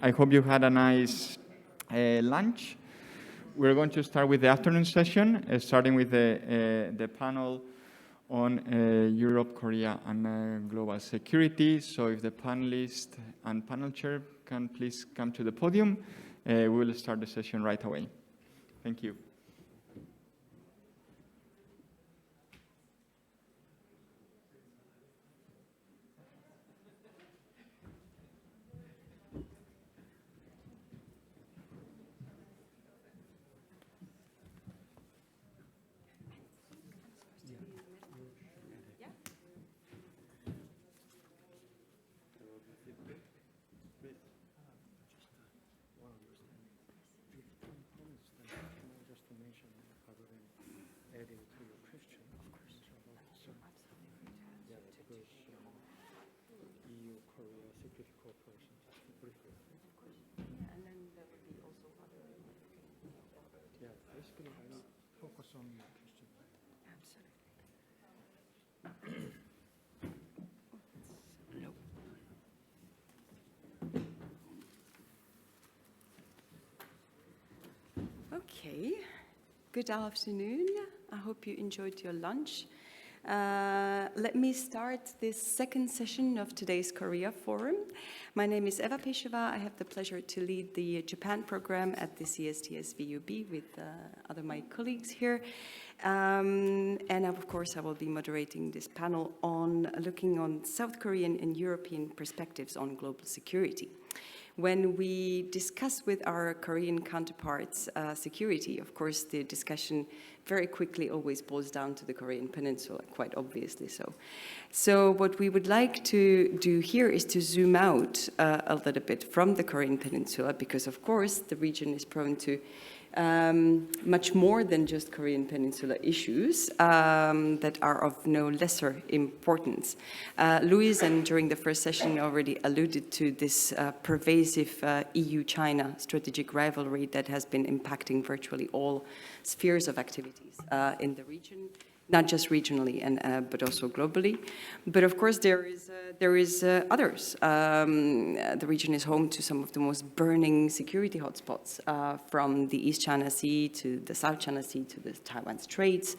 I hope you had a nice lunch. We're going to start with the afternoon session, starting with the panel on Europe, Korea, and global security. So if the panelist and panel chair can please come to the podium, we will start the session right away. Thank you. Okay, good afternoon. I hope you enjoyed your lunch. Let me start this second session of today's Korea Forum. My name is Eva Pesheva. I have the pleasure to lead the Japan program at the CSTS VUB with other my colleagues here. And of course, I will be moderating this panel on looking on South Korean and European perspectives on global security. When we discuss with our Korean counterparts security, of course, the discussion very quickly always boils down to the Korean Peninsula, quite obviously so. So what we would like to do here is to zoom out a little bit from the Korean Peninsula, because of course the region is prone to much more than just Korean Peninsula issues that are of no lesser importance. Louise, and during the first session, already alluded to this pervasive EU-China strategic rivalry that has been impacting virtually all spheres of activities in the region, not just regionally but also globally. But of course, there is others. The region is home to some of the most burning security hotspots, from the East China Sea to the South China Sea to the Taiwan Straits,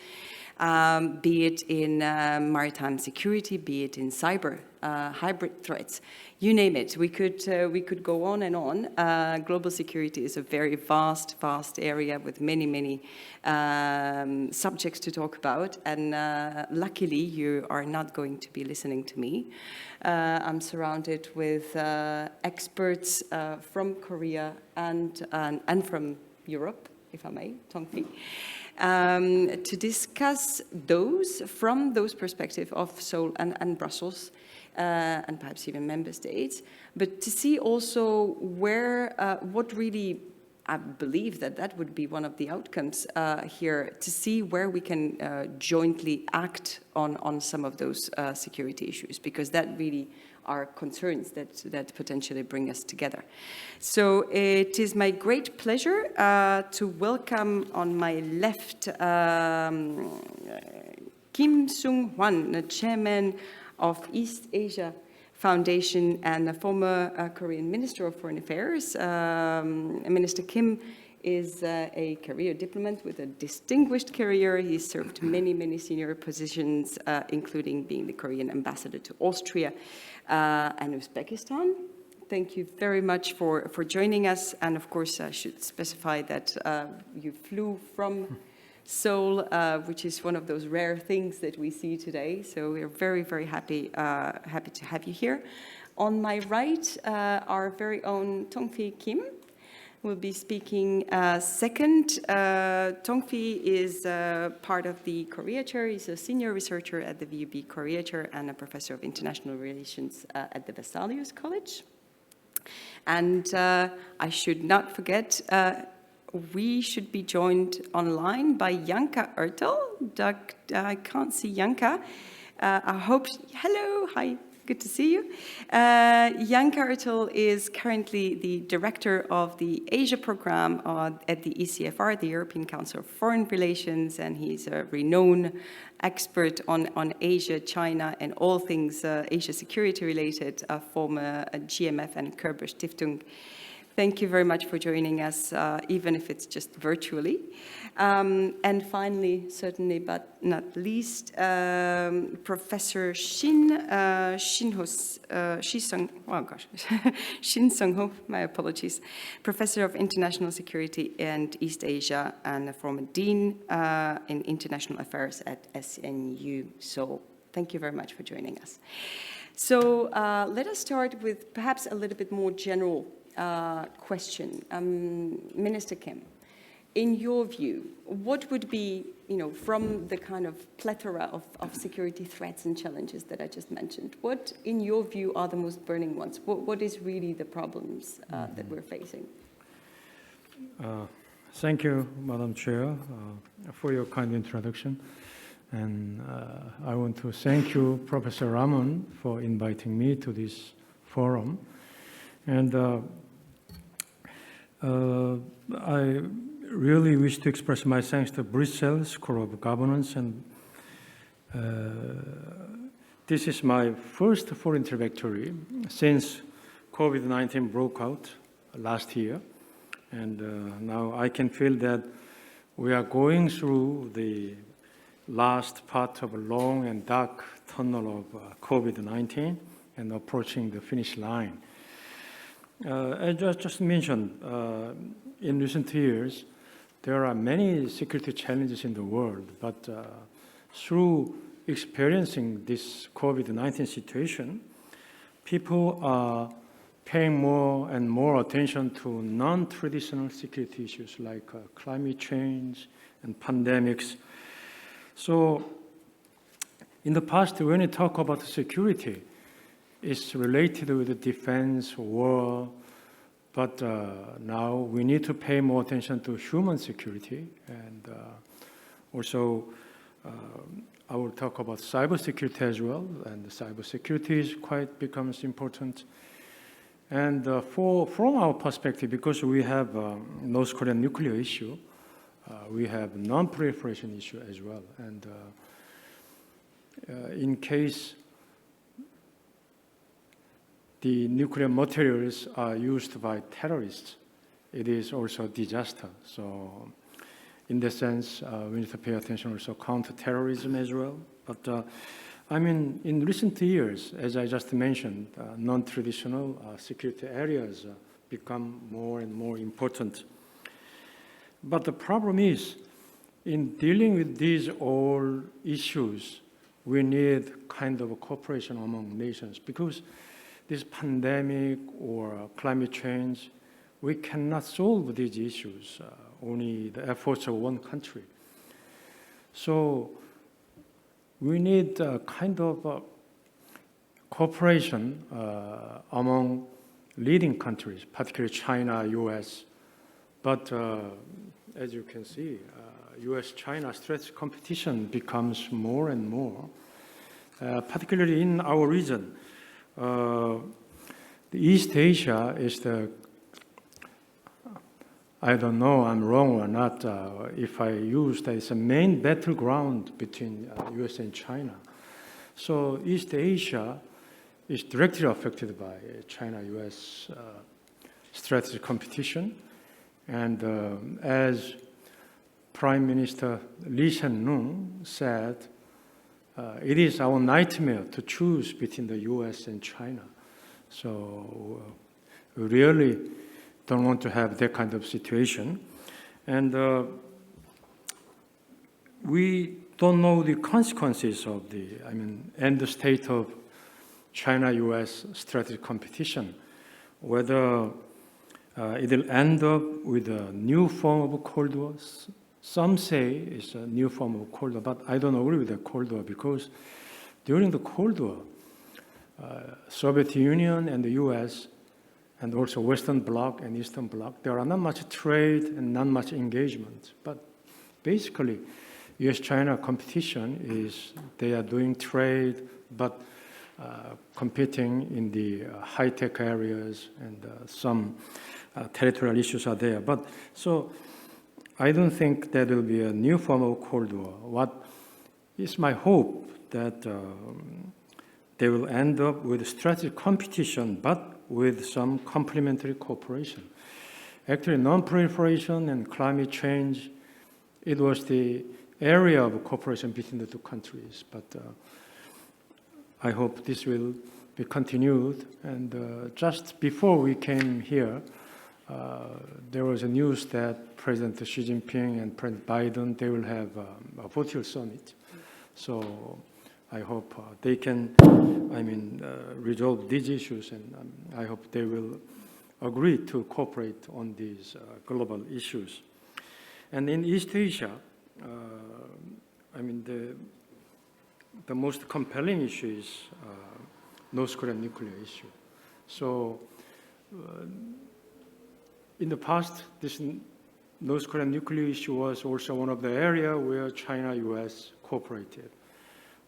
be it in maritime security, be it in cyber, hybrid threats, you name it. We could go on and on. Global security is a very vast area with many subjects to talk about, and luckily you are not going to be listening to me. I'm surrounded with experts from Korea and from Europe, if I may, Tongfi, to discuss from those perspectives of Seoul and Brussels, and perhaps even member states, but to see also what really, I believe that would be one of the outcomes here, to see where we can jointly act on some of those security issues, because that really are concerns that potentially bring us together. So it is my great pleasure to welcome on my left Kim Sung-hwan, the chairman of East Asia Foundation and a former Korean Minister of Foreign Affairs. Minister Kim is a career diplomat with a distinguished career. He's served many senior positions, including being the Korean ambassador to Austria and Uzbekistan. Thank you very much for joining us. And of course, I should specify that you flew from Seoul, which is one of those rare things that we see today. So we're very happy to have you here. On my right, our very own Tongfi Kim will be speaking second. Tongfi is part of the Korea Chair. He's a senior researcher at the VUB Korea Chair and a professor of international relations at the Vesalius College. And I should not forget, we should be joined online by Janka Ertel. I can't see Janka. I hope, hello, hi, good to see you. Janka Ertel is currently the director of the Asia program at the ECFR, the European Council of Foreign Relations, and he's a renowned expert on Asia, China, and all things Asia security related, former GMF and Kerber Stiftung Thank you very much for joining us, even if it's just virtually. And finally, certainly but not least, Professor Shin Sung-ho, my apologies, Professor of International Security and East Asia and a former Dean in International Affairs at SNU. So thank you very much for joining us. So let us start with perhaps a little bit more general question. Minister Kim, in your view, what would be, from the kind of plethora of security threats and challenges that I just mentioned, what, in your view, are the most burning ones? What is really the problems that we're facing? Thank you, Madam Chair, for your kind introduction. And I want to thank you, Professor Ramon, for inviting me to this forum. And I really wish to express my thanks to Brussels School of Governance. And this is my first foreign trajectory since COVID-19 broke out last year. And now I can feel that we are going through the last part of a long and dark tunnel of COVID-19 and approaching the finish line. As I just mentioned, in recent years, there are many security challenges in the world, but through experiencing this COVID-19 situation, people are paying more and more attention to non-traditional security issues like climate change and pandemics. So in the past, when you talk about security, it's related with the defense, war, but now we need to pay more attention to human security. And also, I will talk about cybersecurity as well, and cybersecurity is quite becomes important. And from our perspective, because we have North Korean nuclear issue, we have non-proliferation issue as well. And in case the nuclear materials are used by terrorists, it is also a disaster. So in that sense, we need to pay attention also counter-terrorism as well. But I mean, in recent years, as I just mentioned, non-traditional security areas become more and more important. But the problem is, in dealing with these all issues, we need kind of a cooperation among nations, because this pandemic or climate change, we cannot solve these issues, only the efforts of one country. So we need kind of cooperation among leading countries, particularly China, US. But as you can see, US-China strategic competition becomes more and more, particularly in our region. The East Asia is the, I don't know, I'm wrong or not, if I use that it's a main battleground between US and China. So East Asia is directly affected by China-US strategic competition. And as Prime Minister Lee Hsien-loong said, it is our nightmare to choose between the US and China. So we really don't want to have that kind of situation. And we don't know the consequences of and the state of China-US strategic competition, whether it'll end up with a new form of Cold War. Some say it's a new form of Cold War, but I don't agree with the Cold War, because during the Cold War, Soviet Union and the US, and also Western Bloc and Eastern Bloc, there are not much trade and not much engagement. But basically, US-China competition is they are doing trade, but competing in the high-tech areas, and some territorial issues are there. But so I don't think there will be a new form of Cold War. What is my hope that they will end up with strategic competition, but with some complementary cooperation. Actually, non-proliferation and climate change, it was the area of cooperation between the two countries. But I hope this will be continued. And just before we came here, there was a news that President Xi Jinping and President Biden, they will have a virtual summit. So I hope they can, resolve these issues, and I hope they will agree to cooperate on these global issues. And in East Asia, the most compelling issue is North Korean nuclear issue. So in the past, this North Korean nuclear issue was also one of the areas where China, US cooperated.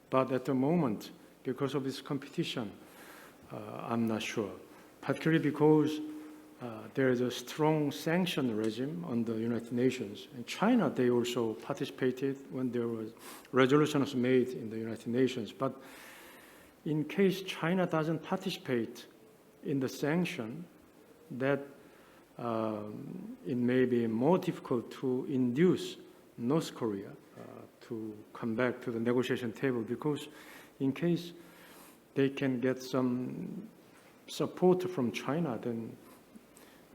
But at the moment, because of this competition, I'm not sure. Particularly because there is a strong sanction regime on the United Nations. And China, they also participated when there was resolutions made in the United Nations. But in case China doesn't participate in the sanction, that it may be more difficult to induce North Korea to come back to the negotiation table, because in case they can get some support from China, then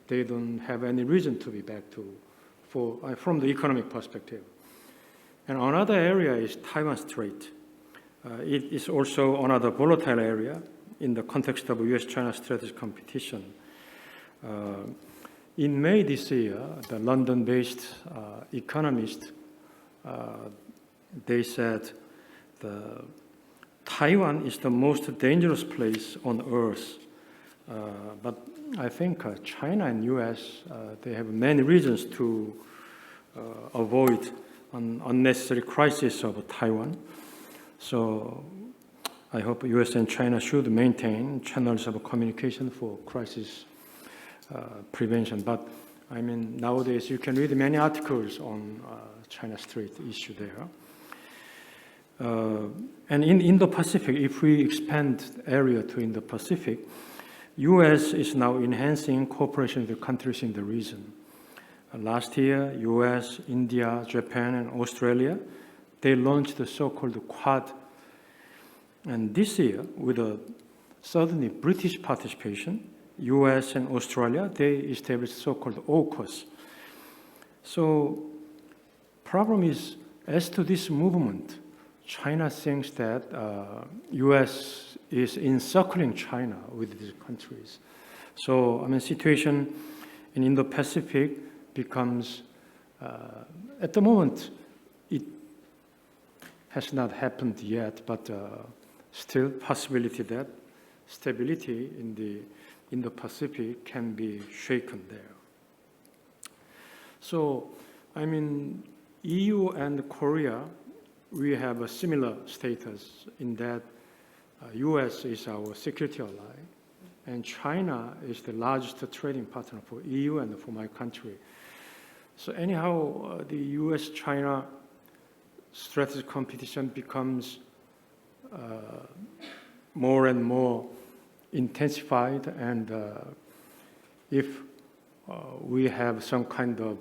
they don't have any reason to be back to, from the economic perspective. And another area is Taiwan Strait. It is also another volatile area in the context of US-China strategic competition. In May this year, the London-based economist, they said Taiwan is the most dangerous place on earth. But I think China and US, they have many reasons to avoid an unnecessary crisis of Taiwan. So I hope US and China should maintain channels of communication for crisis prevention. But nowadays you can read many articles on China Strait issue there. And in Indo-Pacific, if we expand area to Indo-Pacific, US is now enhancing cooperation with the countries in the region. Last year, US, India, Japan, and Australia, they launched the so-called Quad. And this year, with a suddenly British participation, US and Australia, they established so-called AUKUS. So problem is, as to this movement, China thinks that US is encircling China with these countries. So, situation in Indo-Pacific becomes, at the moment, it has not happened yet, but still possibility that stability in the Indo-Pacific can be shaken there. So, EU and Korea, we have a similar status in that US is our security ally, and China is the largest trading partner for EU and for my country. So anyhow, the US-China strategic competition becomes more and more intensified, and if we have some kind of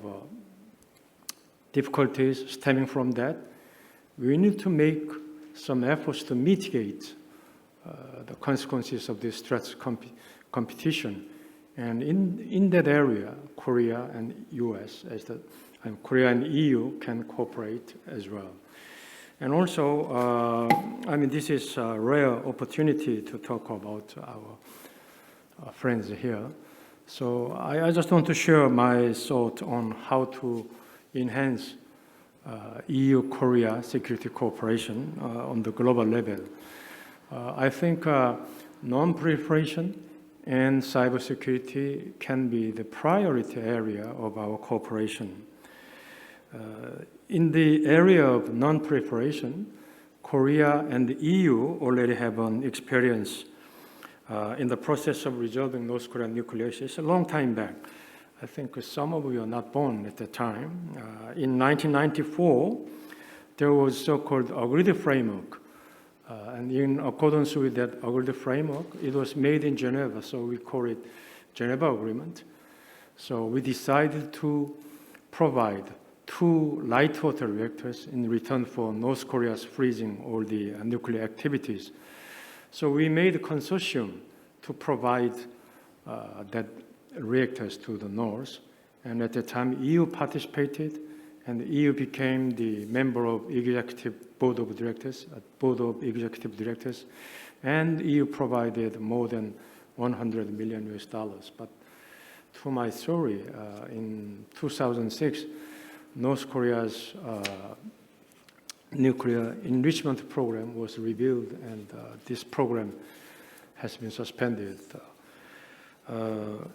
difficulties stemming from that, we need to make some efforts to mitigate the consequences of this strategic competition. And in that area, Korea and US, Korea and EU can cooperate as well. And also, this is a rare opportunity to talk about our friends here. So I just want to share my thought on how to enhance EU-Korea security cooperation on the global level. I think non-proliferation and cybersecurity can be the priority area of our cooperation. In the area of non-proliferation, Korea and the EU already have an experience in the process of resolving North Korean nuclear issues a long time back. I think some of you are not born at the time. In 1994, there was so-called agreed framework. And in accordance with that agreed framework, it was made in Geneva, so we call it Geneva Agreement. So we decided to provide 2 light water reactors in return for North Korea's freezing all the nuclear activities. So we made a consortium to provide that reactors to the North. And at the time, EU participated, and the EU became the member of board of executive directors, and EU provided more than $100 million US. But to my story, in 2006, North Korea's nuclear enrichment program was revealed, and this program has been suspended.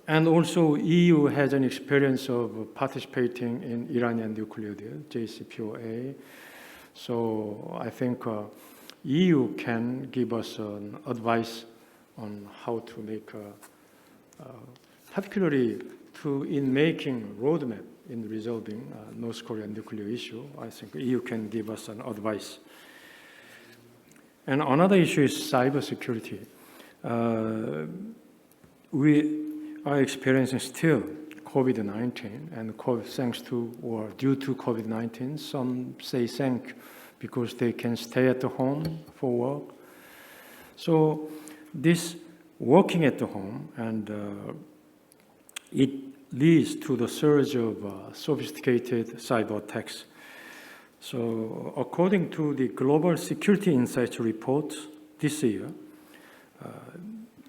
And also, EU has an experience of participating in Iranian nuclear deal, JCPOA. So I think EU can give us an advice on how to make, particularly in making roadmap in resolving North Korean nuclear issue. I think EU can give us an advice. And another issue is cybersecurity. We are experiencing still COVID-19, and thanks to or due to COVID-19, some say thank because they can stay at home for work. So this working at home, and it leads to the surge of sophisticated cyber attacks. So according to the Global Security Insights report this year,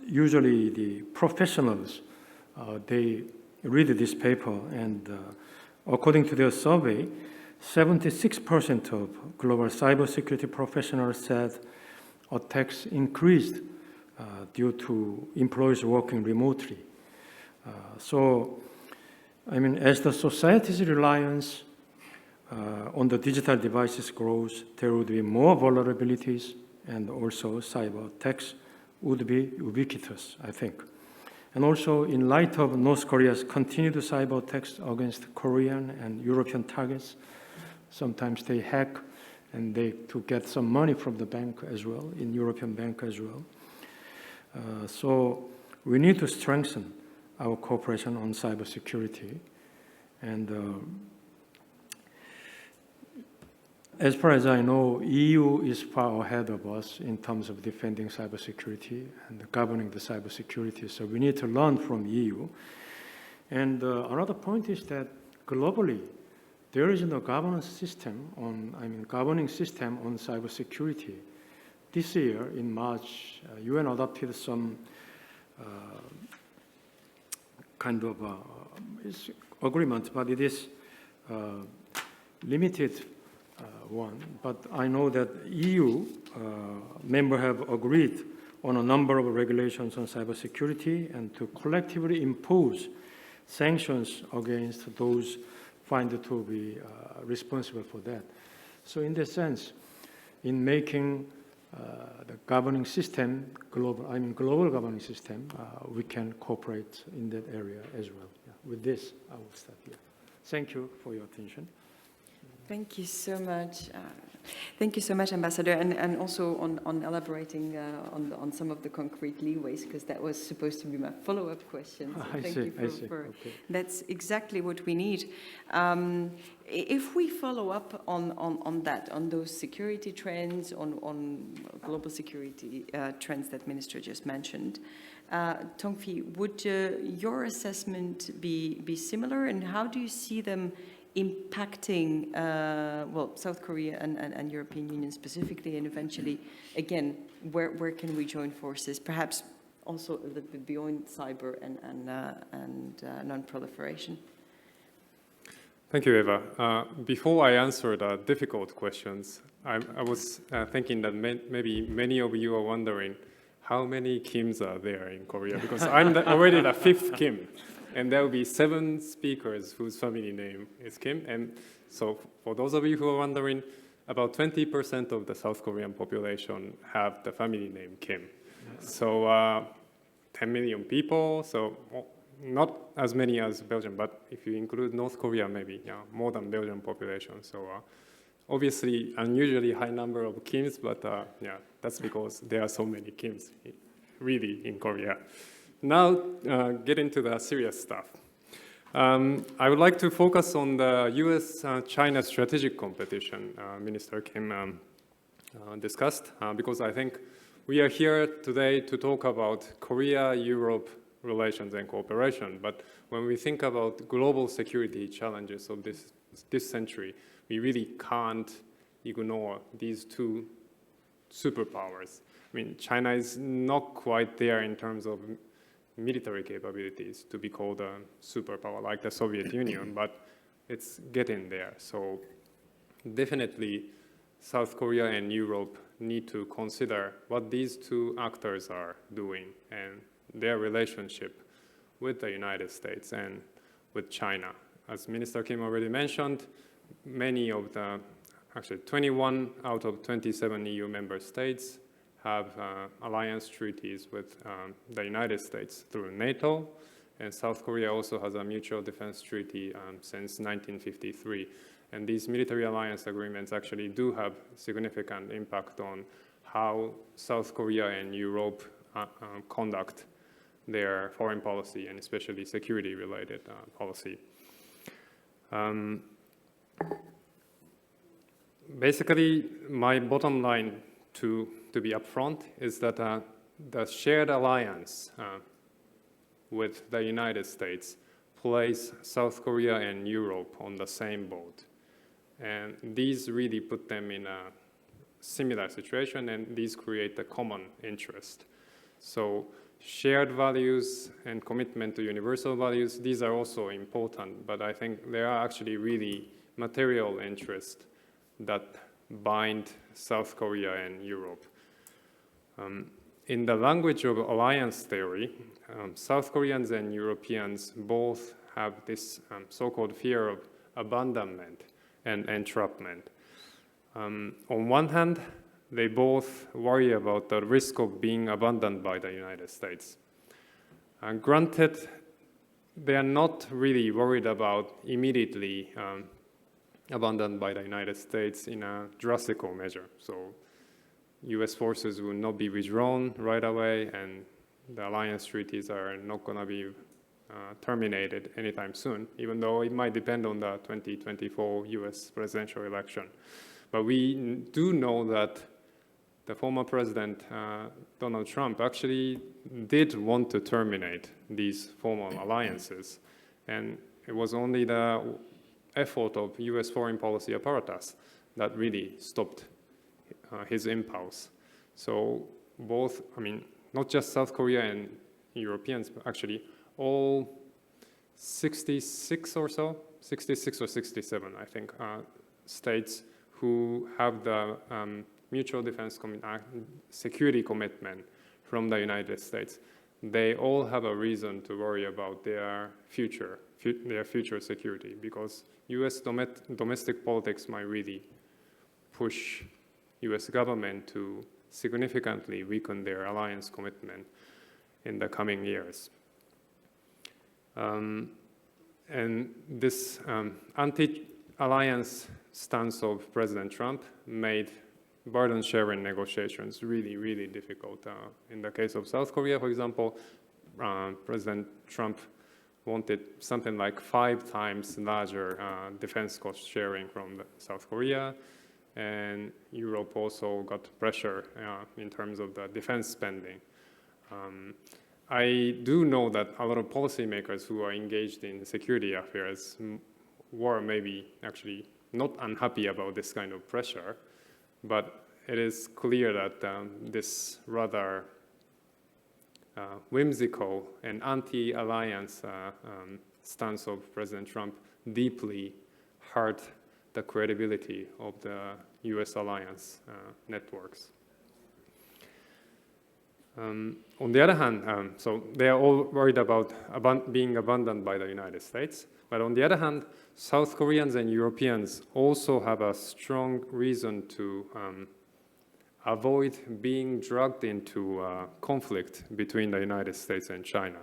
usually the professionals, they read this paper, and according to their survey, 76% of global cybersecurity professionals said attacks increased due to employees working remotely. So, I mean, as the society's reliance on the digital devices grows, there would be more vulnerabilities, and also cyber attacks would be ubiquitous, I think. And also, in light of North Korea's continued cyber attacks against Korean and European targets, sometimes they hack and to get some money from the bank as well, in European bank as well. So we need to strengthen our cooperation on cybersecurity. And as far as I know, EU is far ahead of us in terms of defending cybersecurity and governing the cybersecurity. So we need to learn from EU. And another point is that globally, there is no governing system on cybersecurity. This year, in March, UN adopted some kind of agreement, but it is limited one. But I know that EU members have agreed on a number of regulations on cybersecurity and to collectively impose sanctions against those found to be responsible for that. So in that sense, in making the governing system, global governing system, we can cooperate in that area as well. Yeah. With this, I will stop here. Thank you for your attention. Thank you so much. Thank you so much, Ambassador, and also on elaborating on some of the concrete leeways, because that was supposed to be my follow-up question. So thank you for okay. That's exactly what we need. If we follow up on that, on those security trends, on global security trends that Minister just mentioned, Tongfi, would your assessment be similar, and how do you see them impacting, South Korea and European Union specifically, and eventually, again, where can we join forces? Perhaps also a little bit beyond cyber and non-proliferation. Thank you, Eva. Before I answer the difficult questions, I was thinking that maybe many of you are wondering how many Kims are there in Korea, because I'm already the 5th Kim. And there will be 7 speakers whose family name is Kim. And so for those of you who are wondering, about 20% of the South Korean population have the family name Kim. So 10 million people, so not as many as Belgium, but if you include North Korea, maybe more than Belgian population. So obviously, unusually high number of Kims, but that's because there are so many Kims really in Korea. Now, get into the serious stuff. I would like to focus on the US-China strategic competition Minister Kim discussed, because I think we are here today to talk about Korea-Europe relations and cooperation. But when we think about global security challenges of this century, we really can't ignore these two superpowers. I mean, China is not quite there in terms of military capabilities to be called a superpower like the Soviet Union, but it's getting there. So definitely South Korea and Europe need to consider what these two actors are doing and their relationship with the United States and with China. As Minister Kim already mentioned, many of the, actually 21 out of 27 EU member states have alliance treaties with the United States through NATO, and South Korea also has a mutual defense treaty since 1953. And these military alliance agreements actually do have significant impact on how South Korea and Europe conduct their foreign policy and especially security-related policy. Basically, my bottom line to be upfront is that the shared alliance with the United States place South Korea and Europe on the same boat. And these really put them in a similar situation, and these create a common interest. So shared values and commitment to universal values, these are also important, but I think there are actually really material interests that bind South Korea and Europe. In the language of alliance theory, South Koreans and Europeans both have this so-called fear of abandonment and entrapment. On one hand, they both worry about the risk of being abandoned by the United States. Granted, they are not really worried about immediately abandoned by the United States in a drastic measure. So US forces will not be withdrawn right away, and the alliance treaties are not going to be terminated anytime soon, even though it might depend on the 2024 US presidential election. But we do know that the former president, Donald Trump, actually did want to terminate these formal alliances. And it was only the effort of US foreign policy apparatus that really stopped his impulse. So both, I mean, not just South Korea and Europeans, but actually all 66 or 67, I think, states who have the mutual defense security commitment from the United States, they all have a reason to worry about their future security, because US domestic politics might really push US government to significantly weaken their alliance commitment in the coming years. And this anti-alliance stance of President Trump made burden-sharing negotiations really, really difficult. In the case of South Korea, for example, President Trump wanted something like 5 times larger defense cost sharing from South Korea, and Europe also got pressure in terms of the defense spending. I do know that a lot of policymakers who are engaged in security affairs were maybe actually not unhappy about this kind of pressure, but it is clear that this rather whimsical and anti-alliance stance of President Trump deeply hurt the credibility of the US alliance networks. On the other hand, so they are all worried about being abandoned by the United States. But on the other hand, South Koreans and Europeans also have a strong reason to avoid being dragged into conflict between the United States and China.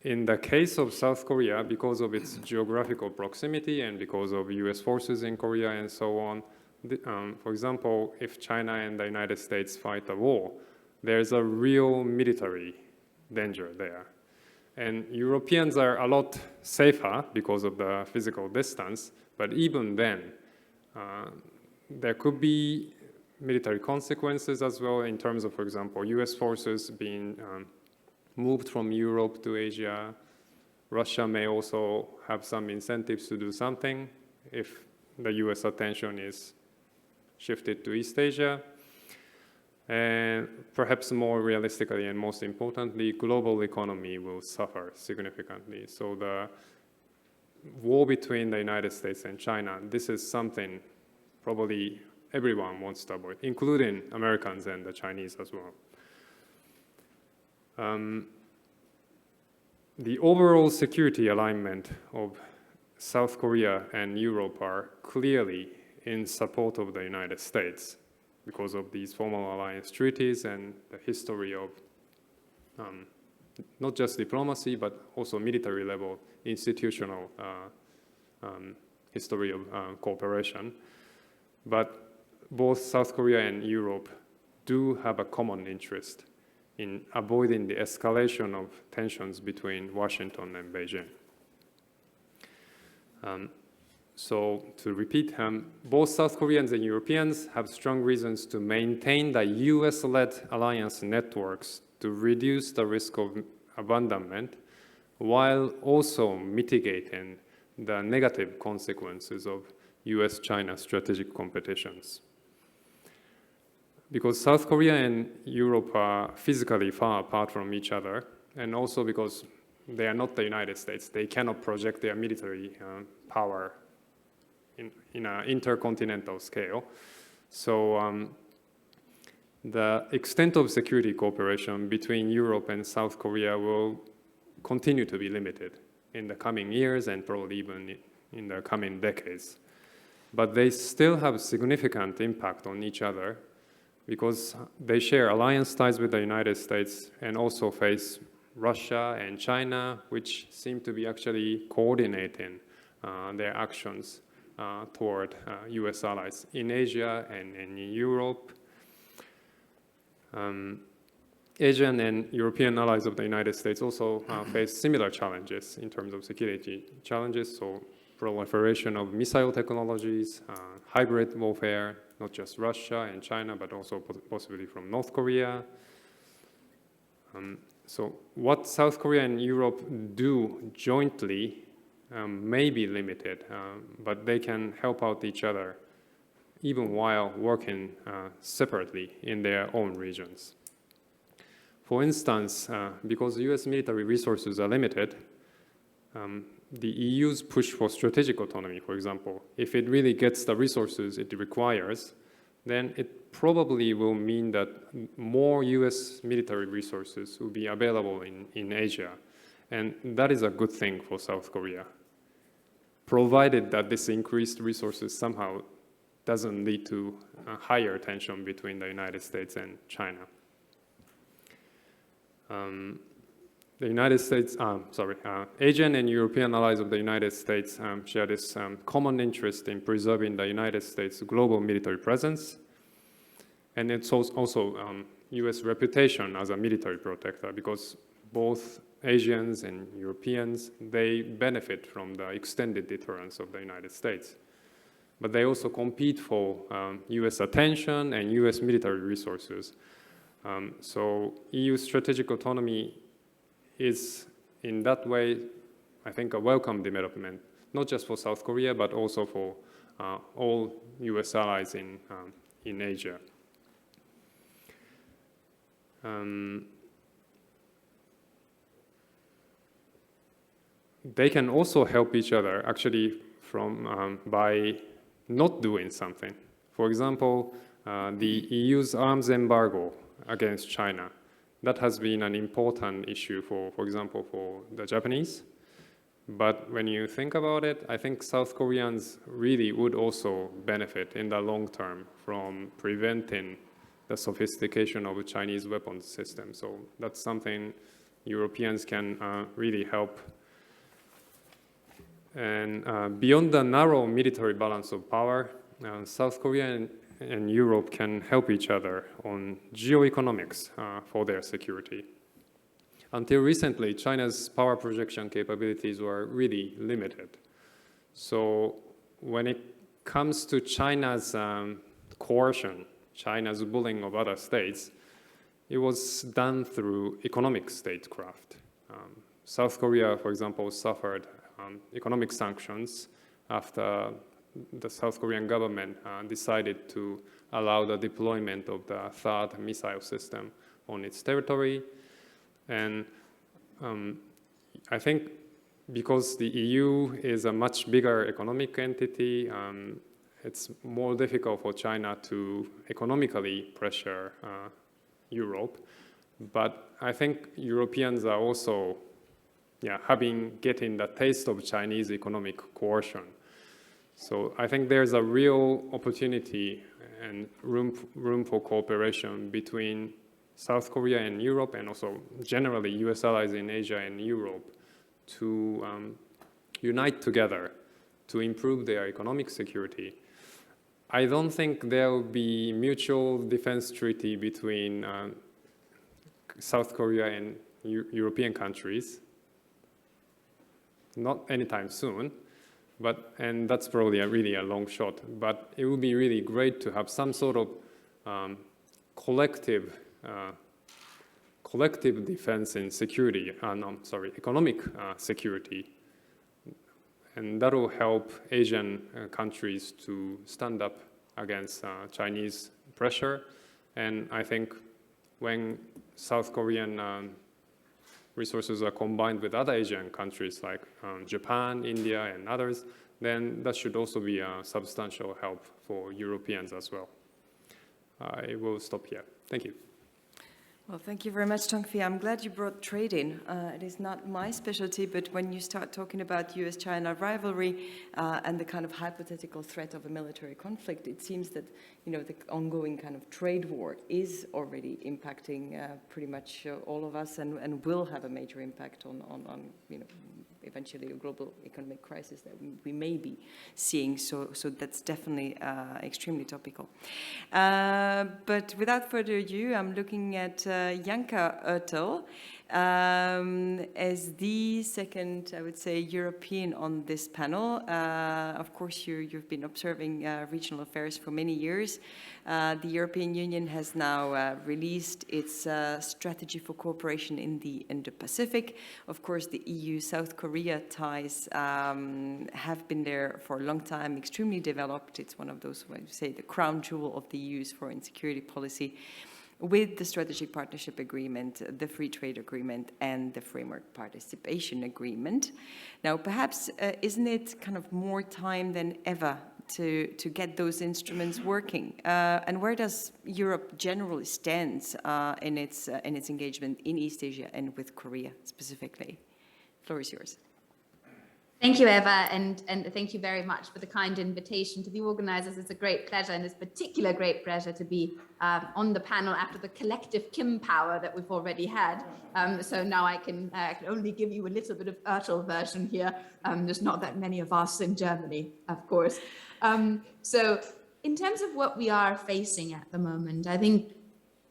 In the case of South Korea, because of its geographical proximity and because of US forces in Korea and so on, for example, if China and the United States fight a war, there's a real military danger there. And Europeans are a lot safer because of the physical distance, but even then, there could be military consequences as well in terms of, for example, US forces being moved from Europe to Asia. Russia may also have some incentives to do something if the US attention is shifted to East Asia. And perhaps more realistically and most importantly, global economy will suffer significantly. So the war between the United States and China, this is something probably everyone wants to avoid, including Americans and the Chinese as well. The overall security alignment of South Korea and Europe are clearly in support of the United States because of these formal alliance treaties and the history of not just diplomacy, but also military level institutional history of cooperation. But both South Korea and Europe do have a common interest in avoiding the escalation of tensions between Washington and Beijing. So to repeat, both South Koreans and Europeans have strong reasons to maintain the US-led alliance networks to reduce the risk of abandonment, while also mitigating the negative consequences of US-China strategic competitions. Because South Korea and Europe are physically far apart from each other, and also because they are not the United States, they cannot project their military power in an intercontinental scale. So the extent of security cooperation between Europe and South Korea will continue to be limited in the coming years and probably even in the coming decades. But they still have significant impact on each other because they share alliance ties with the United States and also face Russia and China, which seem to be actually coordinating their actions toward US allies in Asia and in Europe. Asian and European allies of the United States also face similar challenges in terms of security challenges, so proliferation of missile technologies, hybrid warfare, not just Russia and China, but also possibly from North Korea. So what South Korea and Europe do jointly may be limited, but they can help out each other even while working separately in their own regions. For instance, because US military resources are limited, the EU's push for strategic autonomy, for example, if it really gets the resources it requires, then it probably will mean that more US military resources will be available in Asia. And that is a good thing for South Korea, provided that this increased resources somehow doesn't lead to a higher tension between the United States and China. The United States, Asian and European allies of the United States share this common interest in preserving the United States' global military presence, and it's also US reputation as a military protector, because both Asians and Europeans, they benefit from the extended deterrence of the United States. But they also compete for US attention and US military resources. So EU strategic autonomy is, in that way, I think, a welcome development, not just for South Korea, but also for all US allies in Asia. They can also help each other, actually, by not doing something. For example, the EU's arms embargo against China. That has been an important issue, for example, for the Japanese. But when you think about it, I think South Koreans really would also benefit in the long term from preventing the sophistication of the Chinese weapons system. So that's something Europeans can really help. And beyond the narrow military balance of power, South Korea and Europe can help each other on geoeconomics for their security. until recently, China's power projection capabilities were really limited. So when it comes to China's coercion, China's bullying of other states, it was done through economic statecraft. South Korea, for example, suffered economic sanctions after the South Korean government decided to allow the deployment of the THAAD missile system on its territory. And I think because the EU is a much bigger economic entity, it's more difficult for China to economically pressure Europe. But I think Europeans are also getting the taste of Chinese economic coercion. So I think there's a real opportunity and room for cooperation between South Korea and Europe, and also generally US allies in Asia and Europe, to unite together to improve their economic security. I don't think there will be mutual defense treaty between South Korea and European countries, not anytime soon, and that's probably really a long shot, but it would be really great to have some sort of collective defense and security, economic security. And that will help Asian countries to stand up against Chinese pressure. And I think when South Korean resources are combined with other Asian countries like Japan, India, and others, then that should also be a substantial help for Europeans as well. I will stop here. Thank you. Well, thank you very much, Tongfi. I'm glad you brought trade in. It is not my specialty, but when you start talking about US-China rivalry and the kind of hypothetical threat of a military conflict, it seems that, the ongoing kind of trade war is already impacting pretty much all of us and will have a major impact on eventually a global economic crisis that we may be seeing. So that's definitely extremely topical. But without further ado, I'm looking at Janka Ertel as the second, I would say, European on this panel. Of course, you've been observing regional affairs for many years. The European Union has now released its strategy for cooperation in the Indo-Pacific. Of course, the EU-South Korea ties have been there for a long time, extremely developed. It's one of those, I would say, the crown jewel of the EU's foreign security policy, with the Strategic Partnership Agreement, the Free Trade Agreement, and the Framework Participation Agreement. Now, perhaps isn't it kind of more time than ever to get those instruments working? And where does Europe generally stand in its engagement in East Asia and with Korea specifically? The floor is yours. Thank you, Eva, and thank you very much for the kind invitation to the organizers. It's a great pleasure, and it's particular great pleasure to be on the panel after the collective Kim power that we've already had. So now I can only give you a little bit of Ertel version here. There's not that many of us in Germany, of course. So in terms of what we are facing at the moment, I think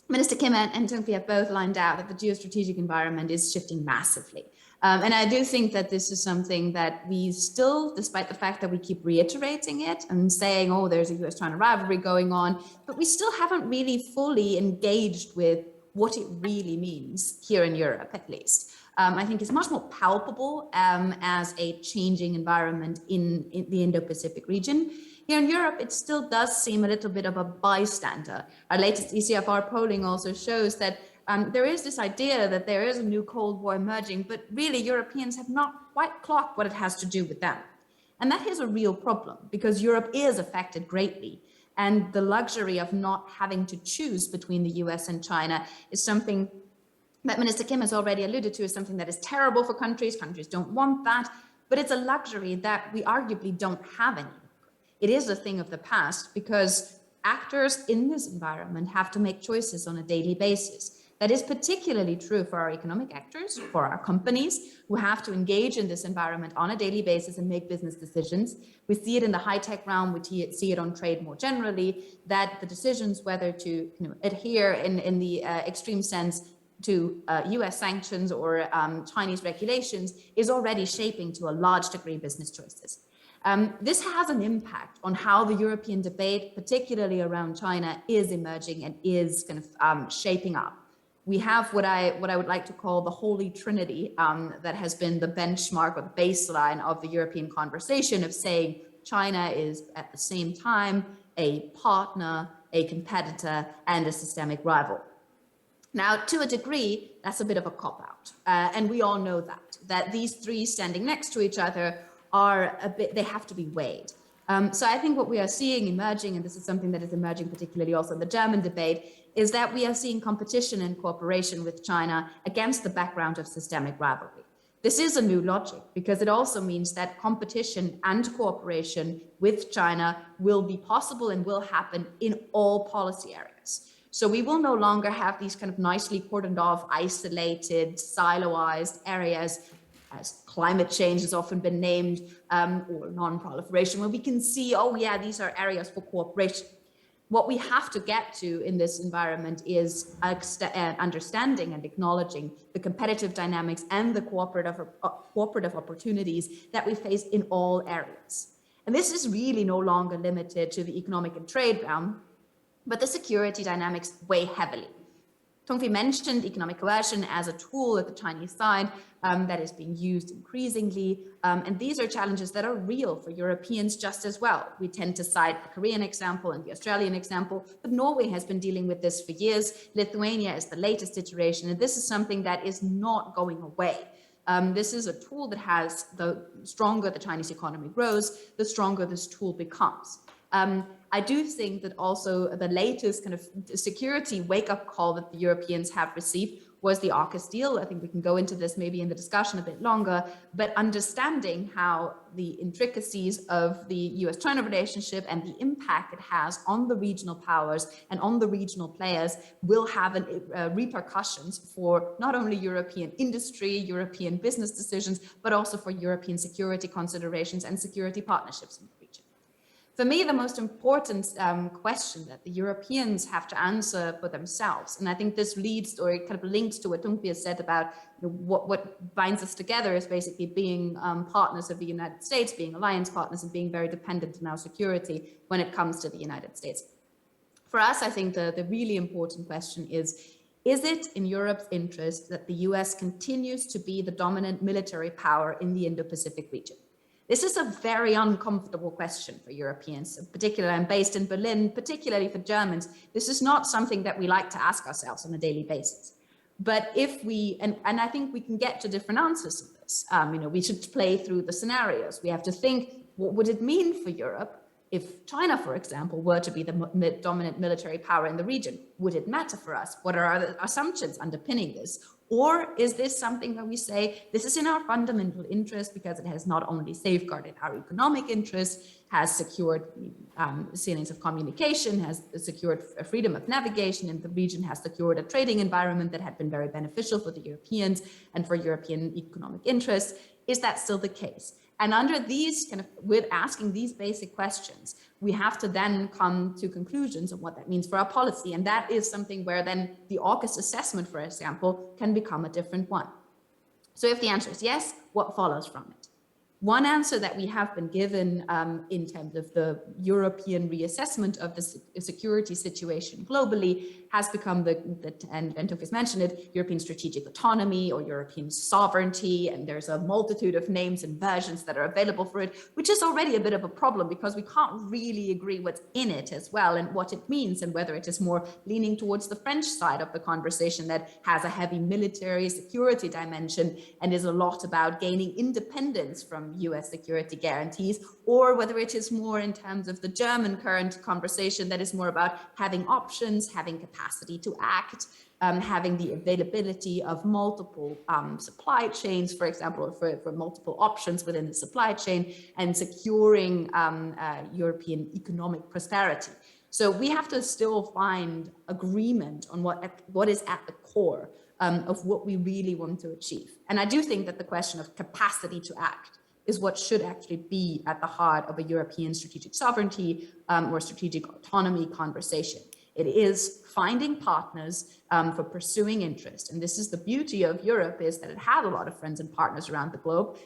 Minister Kim and Tongfi have both lined out that the geostrategic environment is shifting massively. And I do think that this is something that we still, despite the fact that we keep reiterating it and saying, oh, there's a US-China rivalry going on, but we still haven't really fully engaged with what it really means here in Europe, at least. I think it's much more palpable as a changing environment in the Indo-Pacific region. Here in Europe, it still does seem a little bit of a bystander. Our latest ECFR polling also shows that there is this idea that there is a new Cold War emerging, but really Europeans have not quite clocked what it has to do with them. And that is a real problem because Europe is affected greatly. And the luxury of not having to choose between the US and China is something that Minister Kim has already alluded to, is something that is terrible for countries. Countries don't want that, but it's a luxury that we arguably don't have anymore. It is a thing of the past because actors in this environment have to make choices on a daily basis. That is particularly true for our economic actors, for our companies who have to engage in this environment on a daily basis and make business decisions. We see it in the high-tech realm, we see it on trade more generally, that the decisions whether to adhere in the extreme sense to US sanctions or Chinese regulations is already shaping to a large degree business choices. This has an impact on how the European debate, particularly around China, is emerging and is kind of shaping up. We have what I would like to call the holy trinity that has been the benchmark or the baseline of the European conversation of saying China is at the same time a partner, a competitor, and a systemic rival. Now, to a degree, that's a bit of a cop-out. And we all know that these three standing next to each other are they have to be weighed. So I think what we are seeing emerging, and this is something that is emerging particularly also in the German debate, is that we are seeing competition and cooperation with China against the background of systemic rivalry. This is a new logic because it also means that competition and cooperation with China will be possible and will happen in all policy areas. So we will no longer have these kind of nicely cordoned off, isolated, siloized areas, as climate change has often been named, or non-proliferation, where we can see, oh yeah, these are areas for cooperation. What we have to get to in this environment is understanding and acknowledging the competitive dynamics and the cooperative opportunities that we face in all areas. And this is really no longer limited to the economic and trade realm, but the security dynamics weigh heavily. Tongfi mentioned economic coercion as a tool at the Chinese side that is being used increasingly. And these are challenges that are real for Europeans just as well. We tend to cite the Korean example and the Australian example, but Norway has been dealing with this for years. Lithuania is the latest iteration, and this is something that is not going away. This is a tool that has, the stronger the Chinese economy grows, the stronger this tool becomes. I do think that also the latest kind of security wake-up call that the Europeans have received was the AUKUS deal. I think we can go into this maybe in the discussion a bit longer, but understanding how the intricacies of the US-China relationship and the impact it has on the regional powers and on the regional players will have repercussions for not only European industry, European business decisions, but also for European security considerations and security partnerships in the region. For me, the most important question that the Europeans have to answer for themselves, and I think this leads or it kind of links to what Tongfi has said about what binds us together is basically being partners of the United States, being alliance partners, and being very dependent on our security when it comes to the United States. For us, I think the really important question is it in Europe's interest that the US continues to be the dominant military power in the Indo-Pacific region? This is a very uncomfortable question for Europeans, particularly I'm based in Berlin, particularly for Germans. This is not something that we like to ask ourselves on a daily basis. But if we, and I think we can get to different answers to this. We should play through the scenarios. We have to think, what would it mean for Europe if China, for example, were to be the dominant military power in the region? Would it matter for us? What are our assumptions underpinning this? Or is this something that we say, this is in our fundamental interest because it has not only safeguarded our economic interests, has secured ceilings of communication, has secured freedom of navigation in the region, has secured a trading environment that had been very beneficial for the Europeans and for European economic interests. Is that still the case? And under these with asking these basic questions, we have to then come to conclusions of what that means for our policy. And that is something where then the AUKUS assessment, for example, can become a different one. So if the answer is yes, what follows from it? One answer that we have been given in terms of the European reassessment of the security situation globally has become and Tongfi's mentioned it, European strategic autonomy or European sovereignty, and there's a multitude of names and versions that are available for it, which is already a bit of a problem because we can't really agree what's in it as well and what it means and whether it is more leaning towards the French side of the conversation that has a heavy military security dimension and is a lot about gaining independence from US security guarantees, or whether it is more in terms of the German current conversation that is more about having options, having capacity to act, having the availability of multiple supply chains, for example, for multiple options within the supply chain, and securing European economic prosperity. So we have to still find agreement on what is at the core of what we really want to achieve. And I do think that the question of capacity to act is what should actually be at the heart of a European strategic sovereignty or strategic autonomy conversation. It is finding partners for pursuing interest. And this is the beauty of Europe, is that it has a lot of friends and partners around the globe,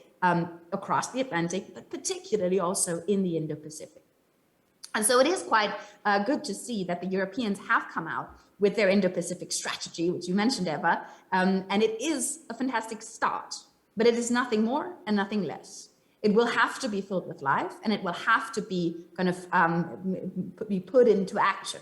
across the Atlantic, but particularly also in the Indo-Pacific. And so it is quite good to see that the Europeans have come out with their Indo-Pacific strategy, which you mentioned, Eva, and it is a fantastic start, but it is nothing more and nothing less. It will have to be filled with life, and it will have to be kind of be put into action.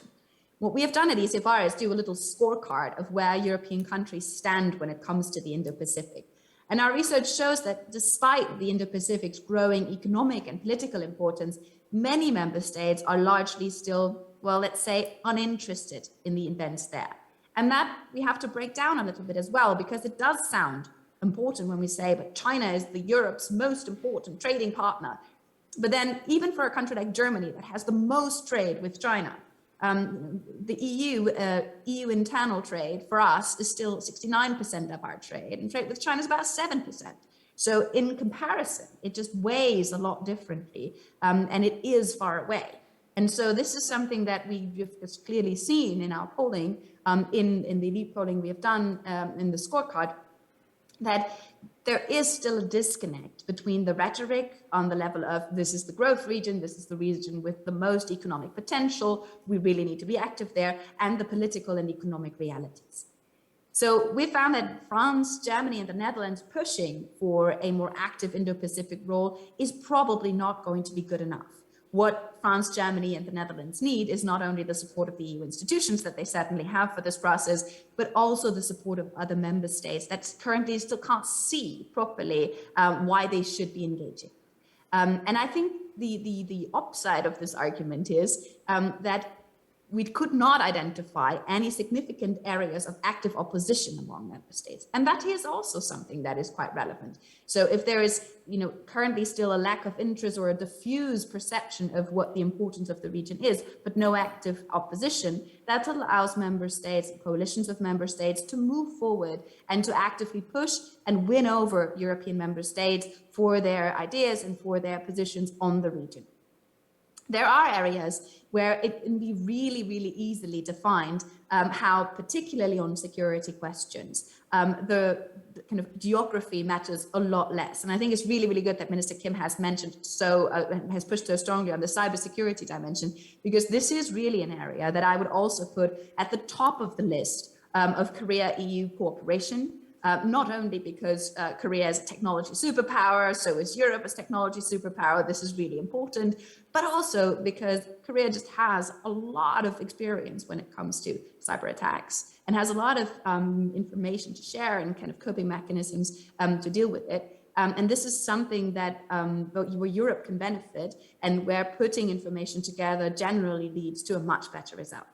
What we have done at ECFR is do a little scorecard of where European countries stand when it comes to the Indo-Pacific. And our research shows that despite the Indo-Pacific's growing economic and political importance, many member states are largely still, well, let's say, uninterested in the events there. And that we have to break down a little bit as well, because it does sound important when we say, but China is Europe's most important trading partner. But then even for a country like Germany that has the most trade with China, the EU internal trade for us is still 69% of our trade, and trade with China is about 7%. So in comparison, it just weighs a lot differently, and it is far away. And so this is something that we've just clearly seen in our polling, in the elite polling we have done in the scorecard, that there is still a disconnect between the rhetoric on the level of this is the growth region, this is the region with the most economic potential, we really need to be active there, and the political and economic realities. So we found that France, Germany, and the Netherlands pushing for a more active Indo-Pacific role is probably not going to be good enough. What France, Germany, and the Netherlands need is not only the support of the EU institutions that they certainly have for this process, but also the support of other member states that currently still can't see properly why they should be engaging. And I think the upside of this argument is that we could not identify any significant areas of active opposition among member states. And that is also something that is quite relevant. So if there is, currently still a lack of interest or a diffuse perception of what the importance of the region is, but no active opposition, that allows member states, coalitions of member states, to move forward and to actively push and win over European member states for their ideas and for their positions on the region. There are areas where it can be really, really easily defined how, particularly on security questions, the kind of geography matters a lot less. And I think it's really, really good that Minister Kim has mentioned has pushed so strongly on the cybersecurity dimension, because this is really an area that I would also put at the top of the list of Korea-EU cooperation. Not only because Korea is a technology superpower, so is Europe as technology superpower, this is really important, but also because Korea just has a lot of experience when it comes to cyber attacks and has a lot of information to share and kind of coping mechanisms to deal with it. And this is something that where Europe can benefit, and where putting information together generally leads to a much better result.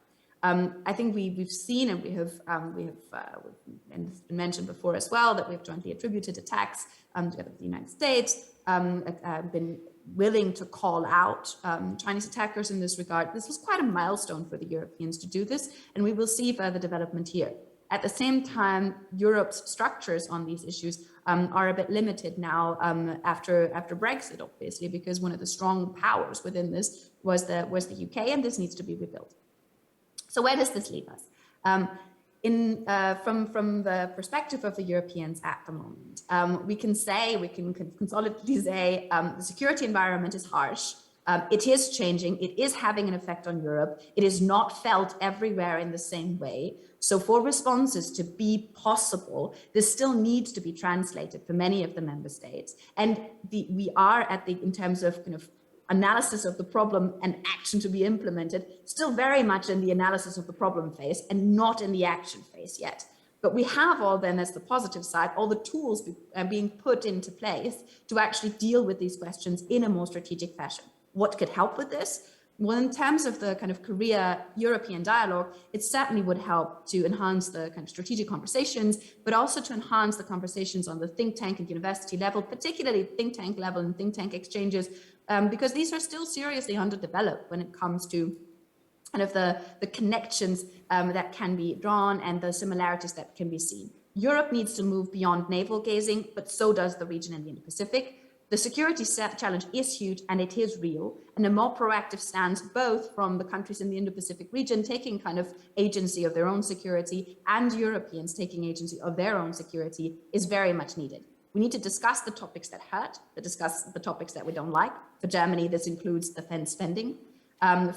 I think we've seen, and we have and it's been mentioned before as well, that we've jointly attributed attacks together with the United States, been willing to call out Chinese attackers in this regard. This was quite a milestone for the Europeans to do this, and we will see further development here. At the same time, Europe's structures on these issues are a bit limited now after Brexit, obviously, because one of the strong powers within this was the UK, and this needs to be rebuilt. So where does this leave us? From the perspective of the Europeans at the moment, we can consolidately say the security environment is harsh. It is changing. It is having an effect on Europe. It is not felt everywhere in the same way. So for responses to be possible, this still needs to be translated for many of the member states. And we are in terms of kind of analysis of the problem and action to be implemented, still very much in the analysis of the problem phase and not in the action phase yet. But we have all then, as the positive side, all the tools being put into place to actually deal with these questions in a more strategic fashion. What could help with this? Well, in terms of the kind of Korea-European dialogue, it certainly would help to enhance the kind of strategic conversations, but also to enhance the conversations on the think tank and university level, particularly think tank level and think tank exchanges, because these are still seriously underdeveloped when it comes to kind of the connections that can be drawn and the similarities that can be seen. Europe needs to move beyond navel gazing, but so does the region in the Indo-Pacific. The security challenge is huge and it is real, and a more proactive stance, both from the countries in the Indo-Pacific region taking kind of agency of their own security and Europeans taking agency of their own security, is very much needed. We need to discuss the topics that hurt, to discuss the topics that we don't like. For Germany, this includes defense spending.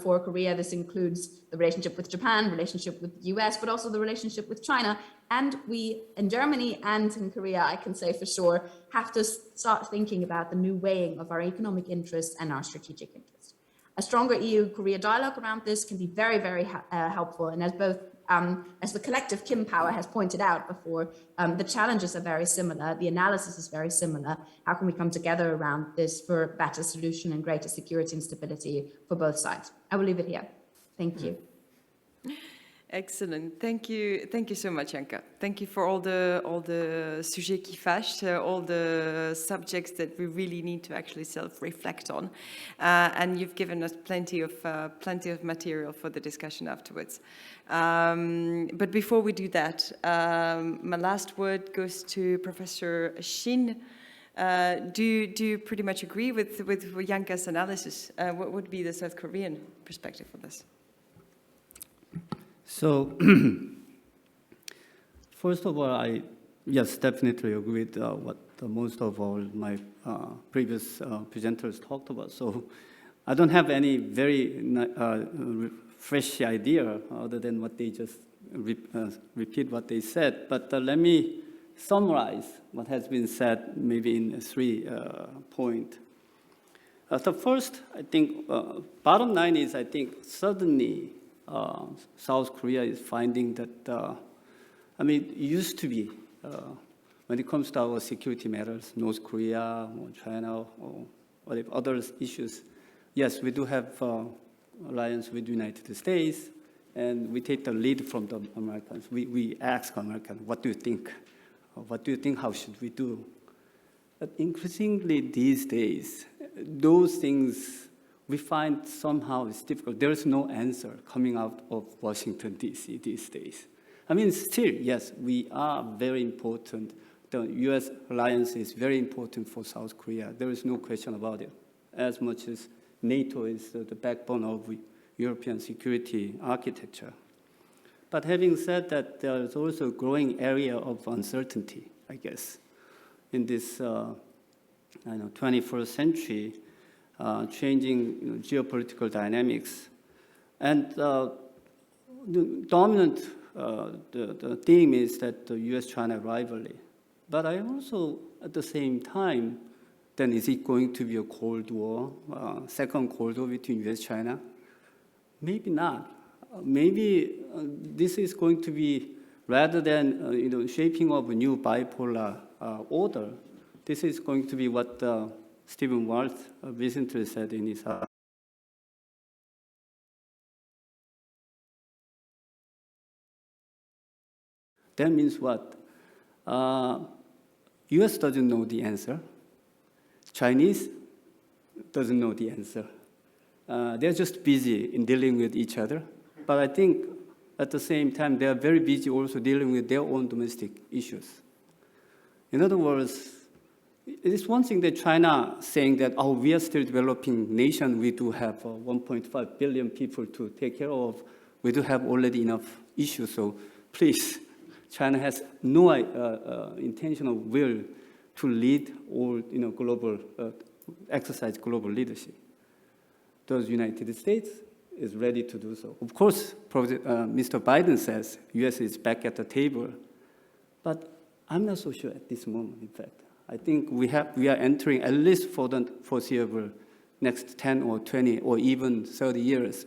For Korea, this includes the relationship with Japan, relationship with the US, but also the relationship with China. And we, in Germany and in Korea, I can say for sure, have to start thinking about the new weighing of our economic interests and our strategic interests. A stronger EU-Korea dialogue around this can be very, very helpful. And as the collective Kim power has pointed out before, the challenges are very similar. The analysis is very similar. How can we come together around this for a better solution and greater security and stability for both sides? I will leave it here. Thank you. Excellent. Thank you. Thank you so much, Anka. Thank you for all the sujets qui fâchent, all the subjects that we really need to actually self-reflect on, and you've given us plenty of material for the discussion afterwards. But before we do that, my last word goes to Professor Shin. Do you pretty much agree with Janka's analysis? What would be the South Korean perspective on this? So, first of all, I definitely agree with what most of all my previous presenters talked about. So, I don't have any very fresh idea other than what they just repeat what they said. But let me summarize what has been said maybe in 3 points. The first, I think, bottom line is, I think, suddenly South Korea is finding that, it used to be, when it comes to our security matters, North Korea or China or whatever other issues, yes, we do have alliance with the United States, and we take the lead from the Americans. We ask Americans, what do you think? What do you think? How should we do? But increasingly these days, those things we find somehow it's difficult. There is no answer coming out of Washington, D.C. these days. Still, yes, we are very important. The U.S. alliance is very important for South Korea. There is no question about it. As much as NATO is the backbone of European security architecture. But having said that, there is also a growing area of uncertainty, I guess, in this 21st century, changing geopolitical dynamics. And the dominant the theme is that the US-China rivalry. But I also, at the same time, then is it going to be a Cold War, second Cold War between US-China? Maybe not. Maybe this is going to be, rather than shaping of a new bipolar order, this is going to be what Stephen Walt recently said in his That means what? US doesn't know the answer. Chinese doesn't know the answer. They're just busy in dealing with each other. But I think at the same time, they are very busy also dealing with their own domestic issues. In other words, it is one thing that China saying that, oh, we are still developing nation. We do have 1.5 billion people to take care of. We do have already enough issues. So please, China has no intention or will to lead or global exercise global leadership. The United States is ready to do so. Of course, Mr. Biden says U.S. is back at the table, but I'm not so sure at this moment. In fact, I think we are entering, at least for the foreseeable next 10 or 20 or even 30 years,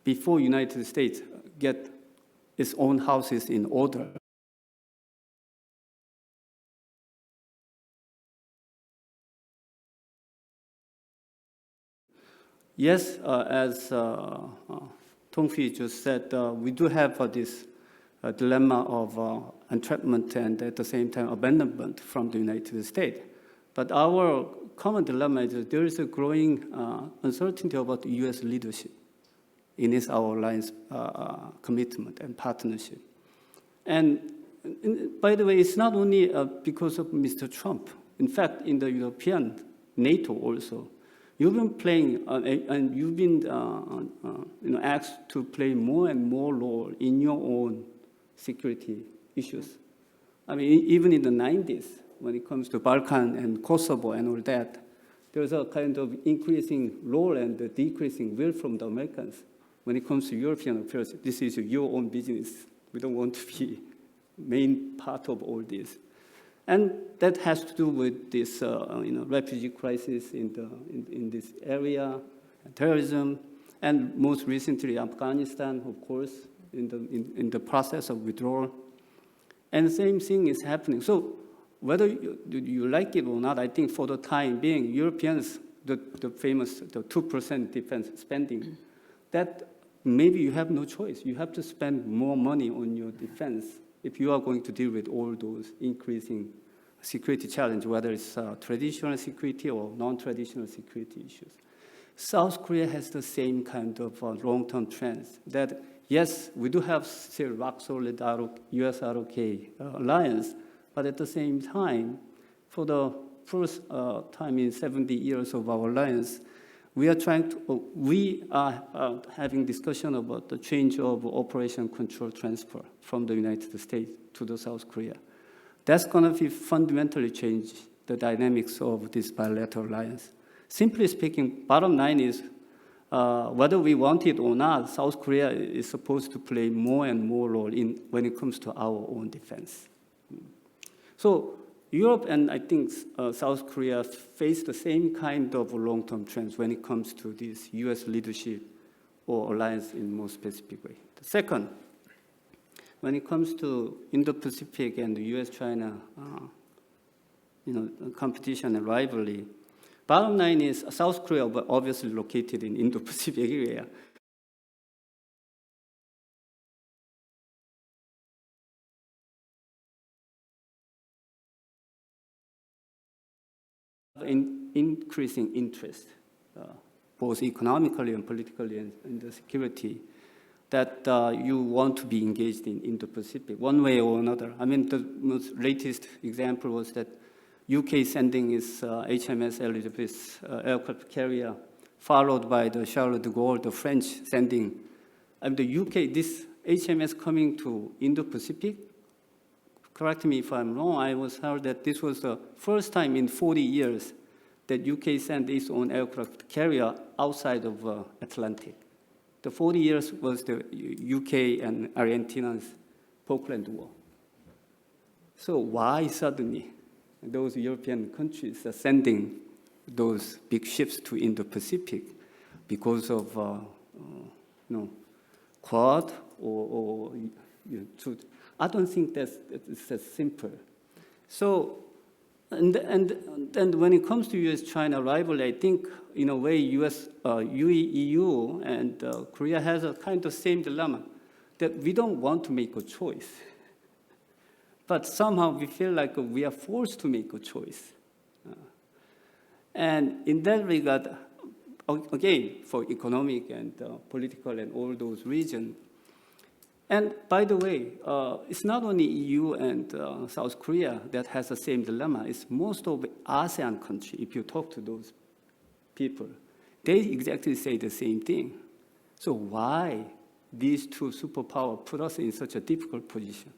before United States get its own houses in order. Yes, as Tongfi just said, we do have this dilemma of entrapment and at the same time abandonment from the United States. But our common dilemma is that there is a growing uncertainty about the U.S. leadership in our alliance commitment and partnership. And by the way, it's not only because of Mr. Trump. In fact, in the European NATO also. You've been playing, and you've been asked to play more and more role in your own security issues. I mean, even in the 90s, when it comes to Balkan and Kosovo and all that, there's a kind of increasing role and decreasing will from the Americans. When it comes to European affairs, this is your own business. We don't want to be main part of all this. And that has to do with this refugee crisis in this area, terrorism, and most recently Afghanistan, of course, in the process of withdrawal. And the same thing is happening. So whether you like it or not, I think for the time being, Europeans, the famous 2% defense spending, that maybe you have no choice. You have to spend more money on your defense if you are going to deal with all those increasing security challenges, whether it's traditional security or non-traditional security issues. South Korea has the same kind of long-term trends that, yes, we do have still rock-solid US-ROK alliance, but at the same time, for the first time in 70 years of our alliance, we are having discussion about the change of operation control transfer from the United States to the South Korea. That's going to be fundamentally change the dynamics of this bilateral alliance. Simply speaking, bottom line is, whether we want it or not, South Korea is supposed to play more and more role when it comes to our own defense. So Europe and I think South Korea face the same kind of long-term trends when it comes to this US leadership or alliance in more specific way. The second, when it comes to Indo-Pacific and the US-China competition and rivalry, bottom line is South Korea obviously located in Indo-Pacific area. Increasing interest, both economically and politically and the security, that you want to be engaged in Indo-Pacific, one way or another. I mean, the most latest example was that UK sending its HMS Elizabeth aircraft carrier, followed by the Charles de Gaulle, the French sending. And the UK, this HMS coming to Indo-Pacific, correct me if I'm wrong, I was heard that this was the first time in 40 years that UK sent its own aircraft carrier outside of Atlantic. The 40 years was the UK and Argentina's Falkland War. So why suddenly those European countries are sending those big ships to Indo-Pacific? Because of Quad or I don't think that's as simple. So, and when it comes to US-China rivalry, I think in a way EU and Korea has a kind of same dilemma that we don't want to make a choice. But somehow we feel like we are forced to make a choice. And in that regard, again, for economic and political and all those reasons. And by the way, it's not only EU and South Korea that has the same dilemma. It's most of ASEAN countries. If you talk to those people, they exactly say the same thing. So why these two superpowers put us in such a difficult position?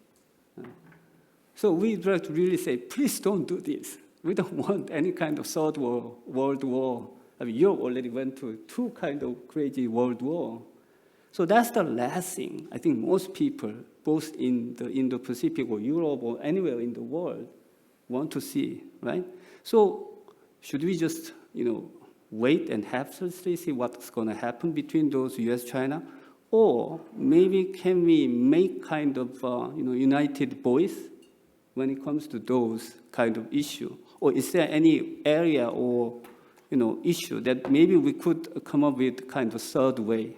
So we'd like to really say, please don't do this. We don't want any kind of third world war. I mean, Europe already went through two kind of crazy world war. So that's the last thing I think most people, both in the Indo-Pacific or Europe or anywhere in the world, want to see, right? So should we just, wait and helplessly see what's going to happen between those US-China? Or maybe can we make kind of, united voice when it comes to those kind of issue? Or is there any area or, issue that maybe we could come up with kind of third way?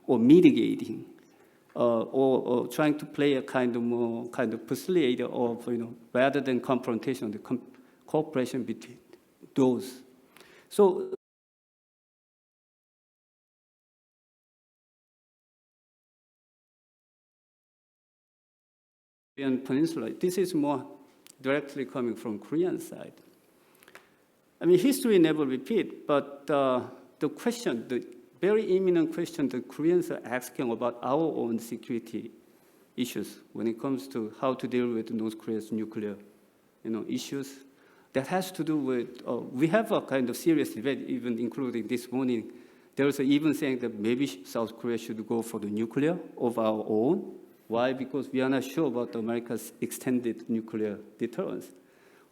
Or mitigating, or trying to play a kind of facilitator of, rather than confrontation, the cooperation between those. So Peninsula, this is more directly coming from Korean side. I mean, history never repeat, but the question, the very imminent question the Koreans are asking about our own security issues when it comes to how to deal with North Korea's nuclear, issues, that has to do with, we have a kind of serious debate, even including this morning. There's even saying that maybe South Korea should go for the nuclear of our own. Why? Because we are not sure about America's extended nuclear deterrence,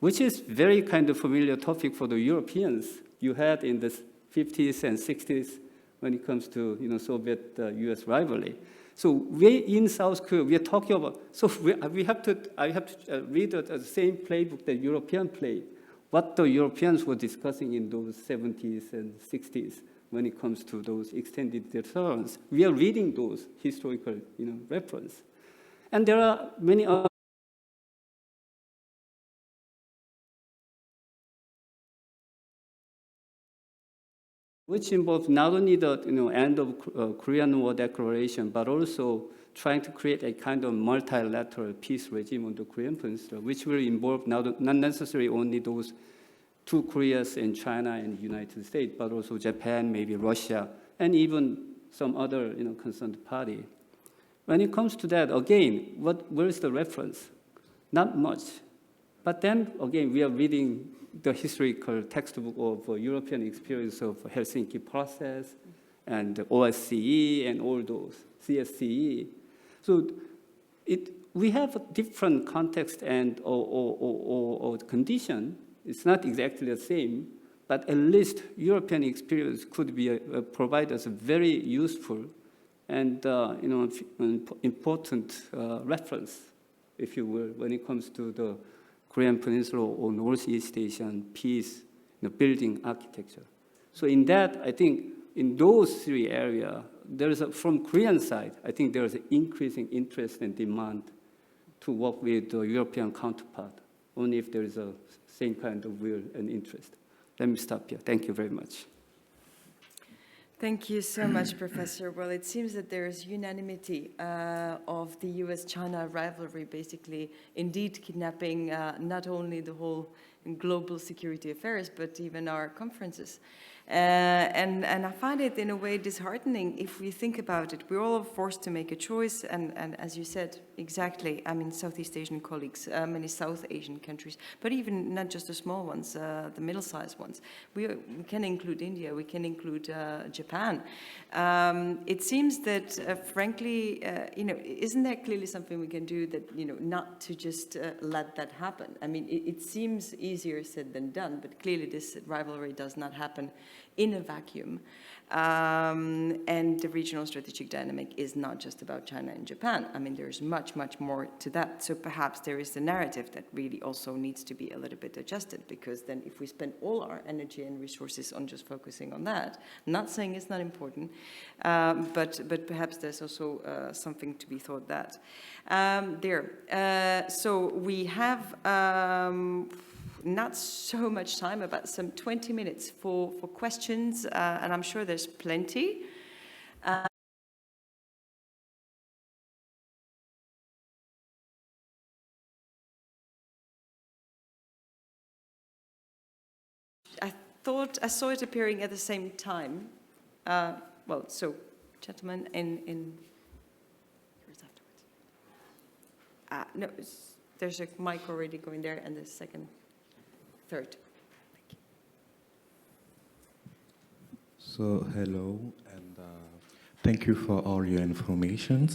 which is very kind of familiar topic for the Europeans. You had in the 50s and 60s when it comes to Soviet-US rivalry. So we in South Korea, we are talking about, so I have to read the same playbook that Europeans played, what the Europeans were discussing in those 70s and 60s when it comes to those extended deterrence. We are reading those historical reference. And there are many other which involves not only the end of Korean War declaration, but also trying to create a kind of multilateral peace regime on the Korean Peninsula, which will involve not necessarily only those two Koreas and China and United States, but also Japan, maybe Russia, and even some other concerned party. When it comes to that, again, where is the reference? Not much. But then, again, we are reading the historical textbook of European experience of Helsinki process and OSCE and all those, CSCE. So we have a different context and or condition. It's not exactly the same, but at least European experience could be provide us a very useful and important reference, if you will, when it comes to the Korean Peninsula or Northeast Asian peace building architecture. So in that, I think in those three areas, from Korean side, I think there is an increasing interest and demand to work with the European counterpart, only if there is a same kind of will and interest. Let me stop here. Thank you very much. Thank you so much, Professor. Well, it seems that there is unanimity of the US-China rivalry, basically, indeed kidnapping not only the whole global security affairs, but even our conferences. And I find it in a way disheartening if we think about it. We're all forced to make a choice, and as you said, exactly, I mean, Southeast Asian colleagues, many South Asian countries, but even not just the small ones, the middle-sized ones. We can include India, we can include Japan. It seems that, frankly, isn't there clearly something we can do that, not to just let that happen? I mean, it seems easier said than done, but clearly this rivalry does not happen in a vacuum. And the regional strategic dynamic is not just about China and Japan. I mean, there's much, much more to that. So perhaps there is the narrative that really also needs to be a little bit adjusted, because then if we spend all our energy and resources on just focusing on that, I'm not saying it's not important, but perhaps there's also something to be thought that. So we have not so much time, about some 20 minutes for questions, and I'm sure there's plenty. I saw it appearing at the same time. Well, so gentlemen in here's afterwards. No, there's a mic already going there, and the second. Third. Thank you. So, hello, and thank you for all your information.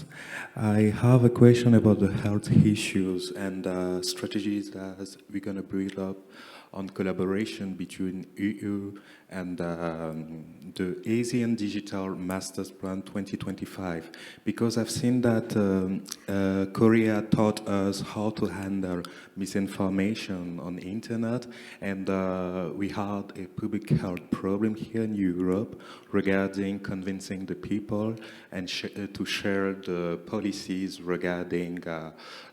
I have a question about the health issues and strategies that we're going to build up on collaboration between EU and the Asian Digital Master Plan 2025, because I've seen that Korea taught us how to handle misinformation on the internet, and we had a public health problem here in Europe regarding convincing the people and to share the policies regarding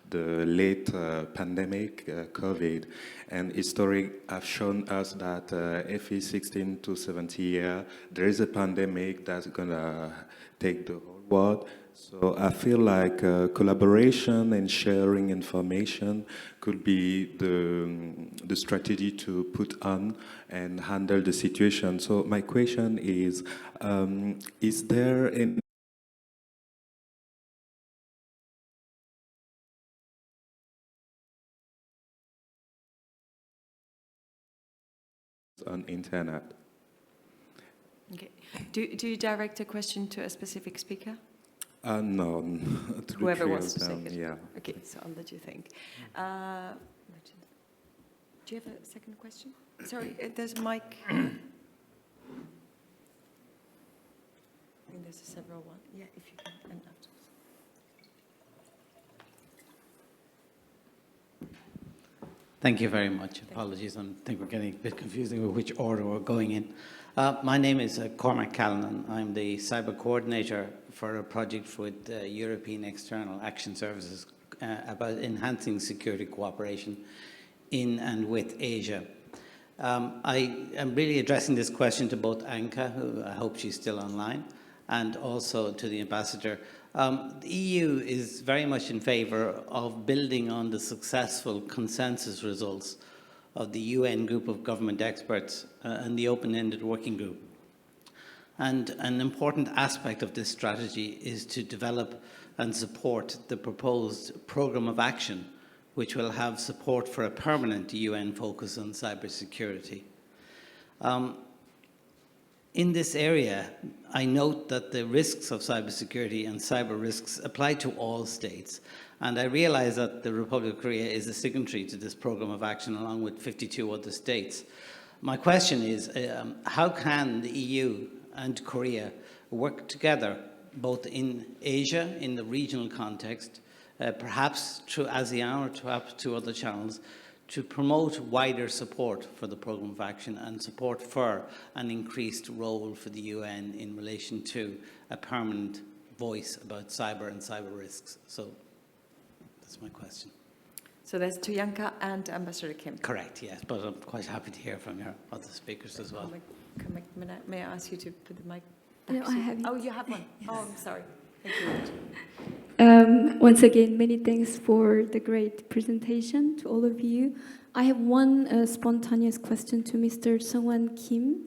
the late pandemic, COVID, and history have shown us that every 16 to 70 years, there is a pandemic that's gonna take the whole world, So I feel like collaboration and sharing information could be the strategy to put on and handle the situation. So my question is there any on internet? Okay. Do you direct a question to a specific speaker? No, to the Whoever three wants of to them, take it. yeah. Okay, so I'll let you think. Do you have a second question? Sorry, there's a mic. I think there's several one. Yeah, if you can. And afterwards. Thank you very much. Apologies, I think we're getting a bit confusing with which order we're going in. My name is Cormac Callanan. I'm the cyber coordinator for a project with European External Action Services about enhancing security cooperation in and with Asia. I am really addressing this question to both Anka, who I hope she's still online, and also to the ambassador. The EU is very much in favour of building on the successful consensus results of the UN group of government experts and the open-ended working group. And an important aspect of this strategy is to develop and support the proposed programme of action, which will have support for a permanent UN focus on cybersecurity. In this area, I note that the risks of cybersecurity and cyber risks apply to all states. And I realize that the Republic of Korea is a signatory to this programme of action along with 52 other states. My question is, how can the EU and Korea work together, both in Asia, in the regional context, perhaps through ASEAN or perhaps through other channels, to promote wider support for the programme of action and support for an increased role for the UN in relation to a permanent voice about cyber and cyber risks? So that's my question. So that's to Yanka and Ambassador Kim. Correct, yes, but I'm quite happy to hear from your other speakers as well. May I ask you to put the mic No, back? I have it. Oh, you have one. Oh, I'm sorry. Thank you. Once again, many thanks for the great presentation to all of you. I have one spontaneous question to Mr. Sungwon Kim.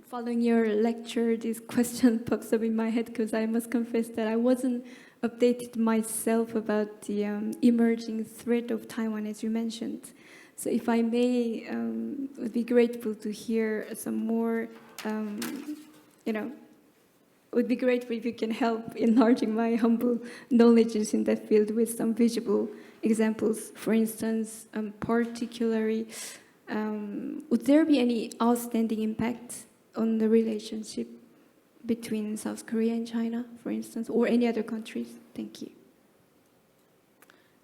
Following your lecture, this question pops up in my head because I must confess that I wasn't updated myself about the emerging threat of Taiwan, as you mentioned. So if I may, would be grateful to hear some more, it would be great if you can help enlarging my humble knowledge in that field with some visible examples. For instance, particularly, would there be any outstanding impact on the relationship between South Korea and China, for instance, or any other countries? Thank you.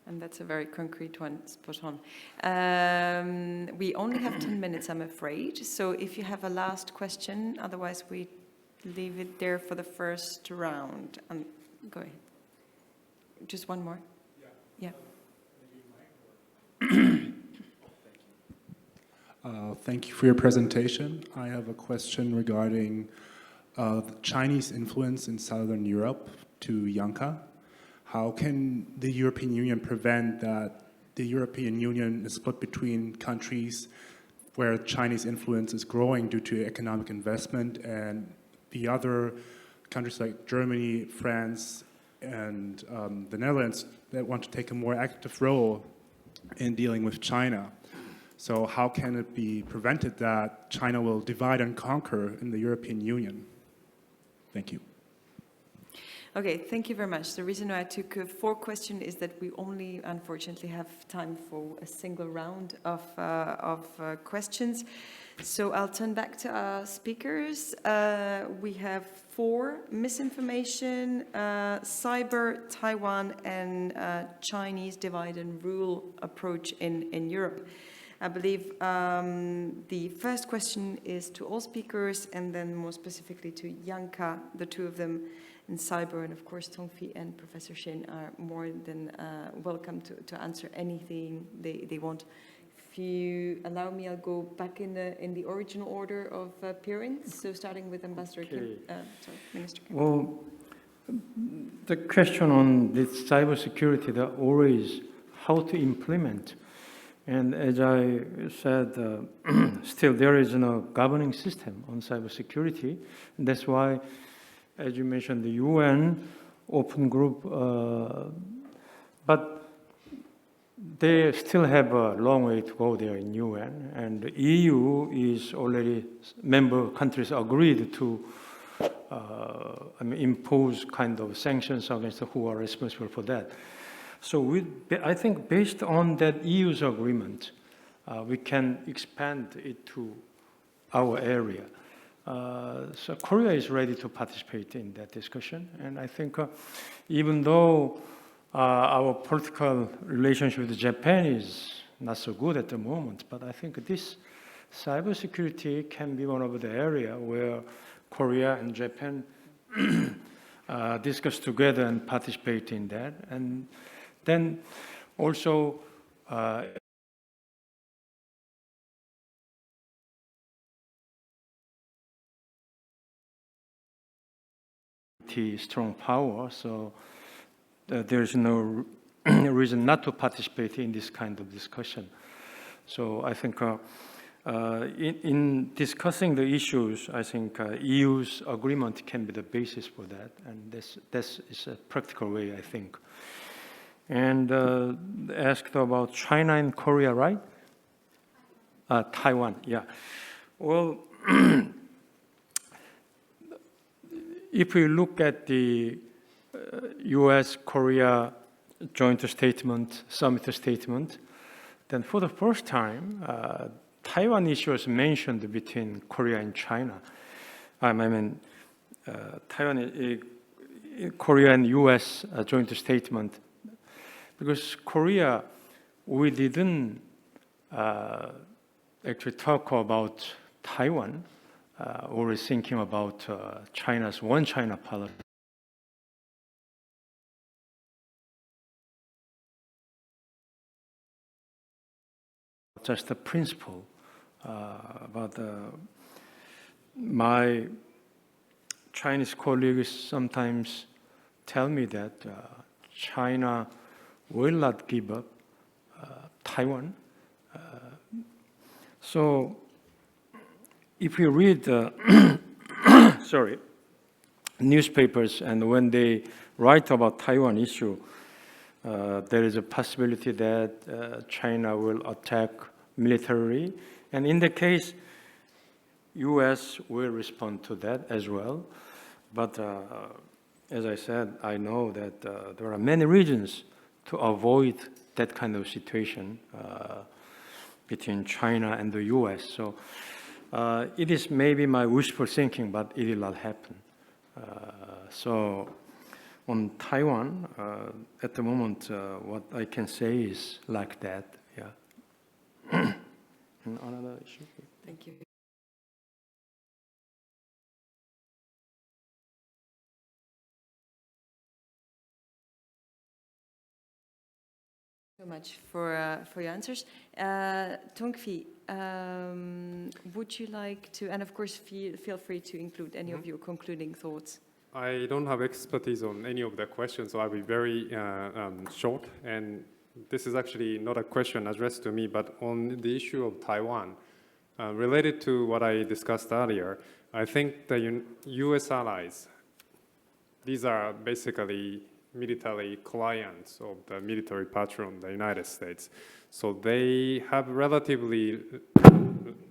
And that's a very concrete one, spot on. We only have 10 minutes, I'm afraid. So if you have a last question, otherwise we leave it there for the first round. Go ahead. Just one more. Yeah. Thank you for your presentation. I have a question regarding the Chinese influence in Southern Europe to Yanka. How can the European Union prevent that the European Union is split between countries where Chinese influence is growing due to economic investment and the other countries like Germany, France, and the Netherlands that want to take a more active role in dealing with China? So how can it be prevented that China will divide and conquer in the European Union? Thank you. Okay, thank you very much. The reason why I took 4 questions is that we only, unfortunately, have time for a single round of questions. So I'll turn back to our speakers. We have 4: misinformation, cyber, Taiwan, and Chinese divide and rule approach in Europe. I believe the first question is to all speakers, and then more specifically to Yanka, the two of them in cyber, and of course Tongfi and Professor Shin are more than welcome to answer anything they want. If you allow me, I'll go back in the original order of appearance. So starting with Ambassador Kim, sorry, Minister Kim. Well, The question on this cybersecurity, that always how to implement. And as I said, still there is no governing system on cybersecurity. And that's why, as you mentioned, the UN open group, but they still have a long way to go there in UN. And the EU is already, member countries agreed to impose kind of sanctions against who are responsible for that. So I think based on that EU's agreement, we can expand it to our area. So Korea is ready to participate in that discussion. And I think even though our political relationship with Japan is not so good at the moment, but I think this cybersecurity can be one of the area where Korea and Japan discuss together and participate in that. And then also strong power, so there is no reason not to participate in this kind of discussion. So I think in discussing the issues, I think EU's agreement can be the basis for that, and this is a practical way, I think. And asked about China and Korea, right? Taiwan, yeah. Well, if we look at the US-Korea joint statement, summit statement, then for the first time, Taiwan issue was mentioned between Korea and China. Taiwan, Korea and US joint statement. Because Korea, we didn't actually talk about Taiwan, always thinking about China's one China policy. Just a principle. But my Chinese colleagues sometimes tell me that China will not give up Taiwan. So if you read newspapers, and when they write about Taiwan issue, there is a possibility that China will attack militarily, and in the case, U.S. will respond to that as well. But as I said, I know that there are many reasons to avoid that kind of situation between China and the U.S. So it is maybe my wishful thinking, but it will not happen. So on Taiwan, at the moment, what I can say is like that, yeah. Another issue? Thank you. So much for your answers. Tongfi, would you like to, and of course feel free to include any of your concluding thoughts. I don't have expertise on any of the questions, so I'll be very short. And this is actually not a question addressed to me, but on the issue of Taiwan, related to what I discussed earlier, I think the US allies, these are basically military clients of the military patron, the United States. So they have relatively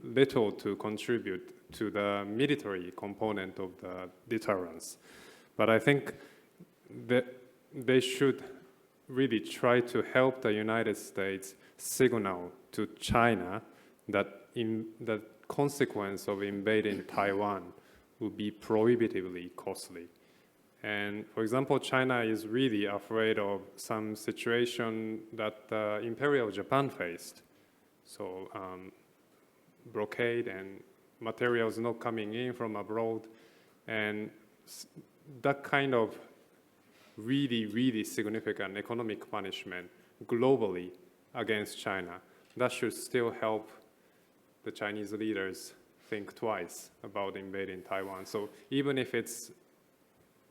little to contribute to the military component of the deterrence. But I think that they should really try to help the United States signal to China that the consequence of invading Taiwan would be prohibitively costly. And for example, China is really afraid of some situation that Imperial Japan faced. So blockade and materials not coming in from abroad. And that kind of really, really significant economic punishment globally against China, that should still help the Chinese leaders think twice about invading Taiwan. So even if it's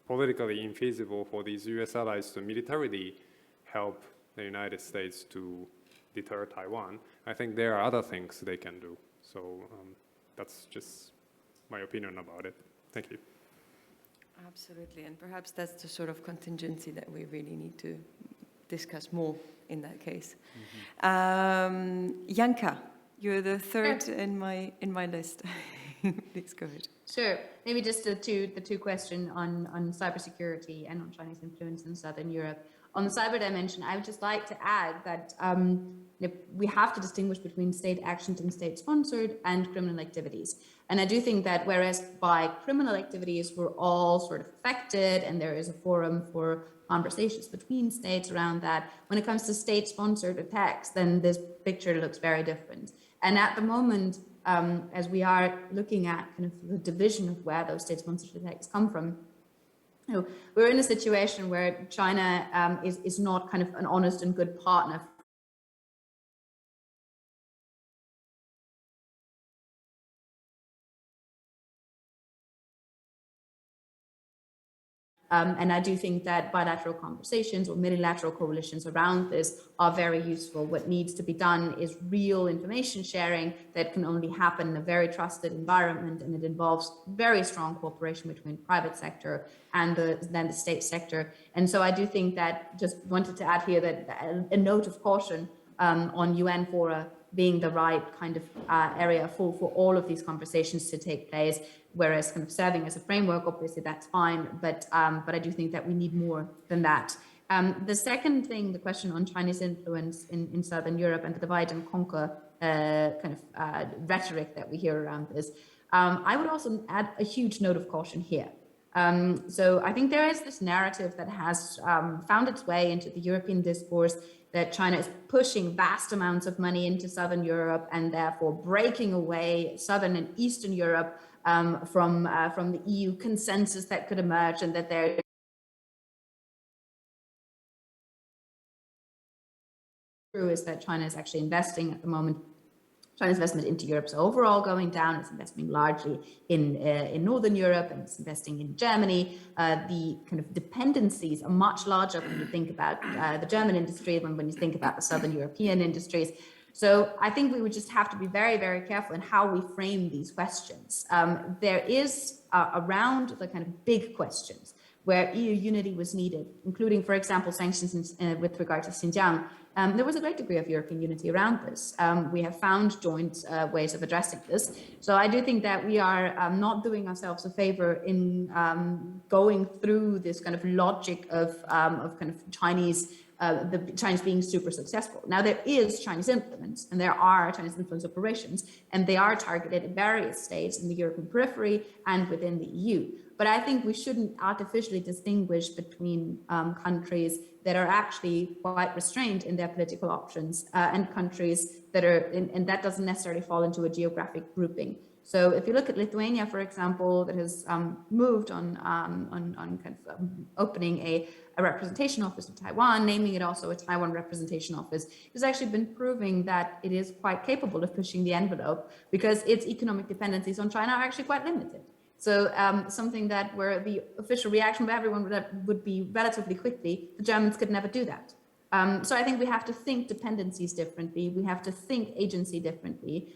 politically infeasible for these US allies to militarily help the United States to deter Taiwan. I think there are other things they can do. So that's just my opinion about it. Thank you. Absolutely, and perhaps that's the sort of contingency that we really need to discuss more in that case. Janka, you're the third in my list. Please go ahead. Sure. Maybe just the two question on cybersecurity and on Chinese influence in Southern Europe. On the cyber dimension, I would just like to add that we have to distinguish between state actions and state-sponsored and criminal activities. And I do think that whereas by criminal activities we're all sort of affected and there is a forum for conversations between states around that, when it comes to state-sponsored attacks, then this picture looks very different. And at the moment, as we are looking at kind of the division of where those state-sponsored attacks come from, we're in a situation where China is not kind of an honest and good partner. And I do think that bilateral conversations or multilateral coalitions around this are very useful. What needs to be done is real information sharing that can only happen in a very trusted environment, and it involves very strong cooperation between private sector and then the state sector. And so I do think that, just wanted to add here that a note of caution on UN fora being the right kind of area for all of these conversations to take place, whereas kind of serving as a framework, obviously that's fine, but I do think that we need more than that. The second thing, the question on Chinese influence in Southern Europe and the divide and conquer rhetoric that we hear around this, I would also add a huge note of caution here. So I think there is this narrative that has found its way into the European discourse that China is pushing vast amounts of money into Southern Europe and therefore breaking away Southern and Eastern Europe from the EU consensus that could emerge, and that there is that China is actually investing at the moment. China's investment into Europe is overall going down. It's investing largely in Northern Europe, and it's investing in Germany. The kind of dependencies are much larger when you think about the German industry than when you think about the Southern European industries. So I think we would just have to be very, very careful in how we frame these questions. There is around the kind of big questions where EU unity was needed, including, for example, sanctions with regard to Xinjiang. There was a great degree of European unity around this. We have found joint ways of addressing this. So I do think that we are not doing ourselves a favor in going through this kind of logic of kind of the Chinese being super successful. Now, there is Chinese influence, and there are Chinese influence operations, and they are targeted at various states in the European periphery and within the EU. But I think we shouldn't artificially distinguish between countries that are actually quite restrained in their political options and countries that are, and that doesn't necessarily fall into a geographic grouping. So if you look at Lithuania, for example, that has moved on kind of opening a representation office in Taiwan, naming it also a Taiwan representation office, has actually been proving that it is quite capable of pushing the envelope because its economic dependencies on China are actually quite limited. So something that where the official reaction of everyone would be relatively quickly, the Germans could never do that. So I think we have to think dependencies differently. We have to think agency differently.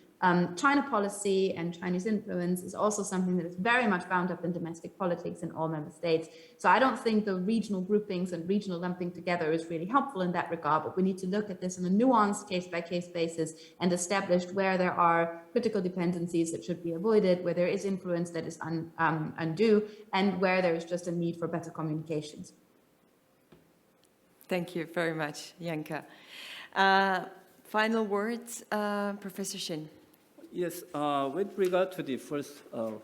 China policy and Chinese influence is also something that is very much bound up in domestic politics in all member states. So I don't think the regional groupings and regional lumping together is really helpful in that regard, but we need to look at this on a nuanced case-by-case basis and establish where there are critical dependencies that should be avoided, where there is influence that is undue, and where there is just a need for better communications. Thank you very much, Janka. Final words, Professor Shin. Yes, with regard to the first or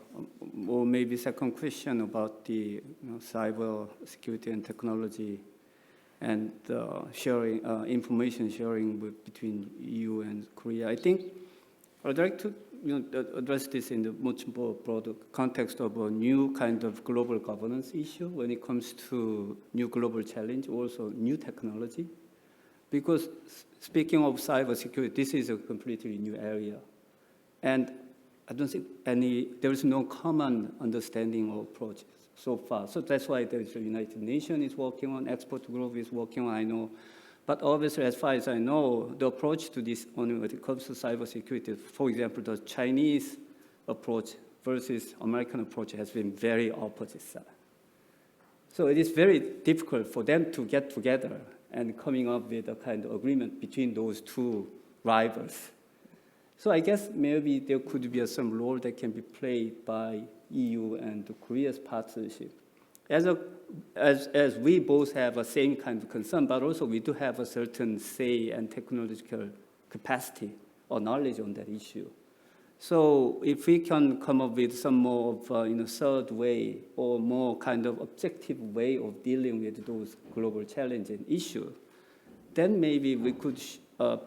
maybe second question about the cyber security and technology and sharing information sharing between EU and Korea, I think I'd like to address this in the much more broader context of a new kind of global governance issue when it comes to new global challenge, also new technology. Because speaking of cybersecurity, this is a completely new area. And I don't think there is no common understanding or approaches. so far. So that's why the United Nations is working on, expert group is working on, I know. But obviously, as far as I know, the approach to this, when it comes to cybersecurity, for example, the Chinese approach versus American approach has been very opposite side. So it is very difficult for them to get together and coming up with a kind of agreement between those two rivals. So I guess maybe there could be some role that can be played by EU and Korea's partnership. As we both have a same kind of concern, but also we do have a certain say and technological capacity or knowledge on that issue. So if we can come up with some more of a third way or more kind of objective way of dealing with those global challenging issues, then maybe we could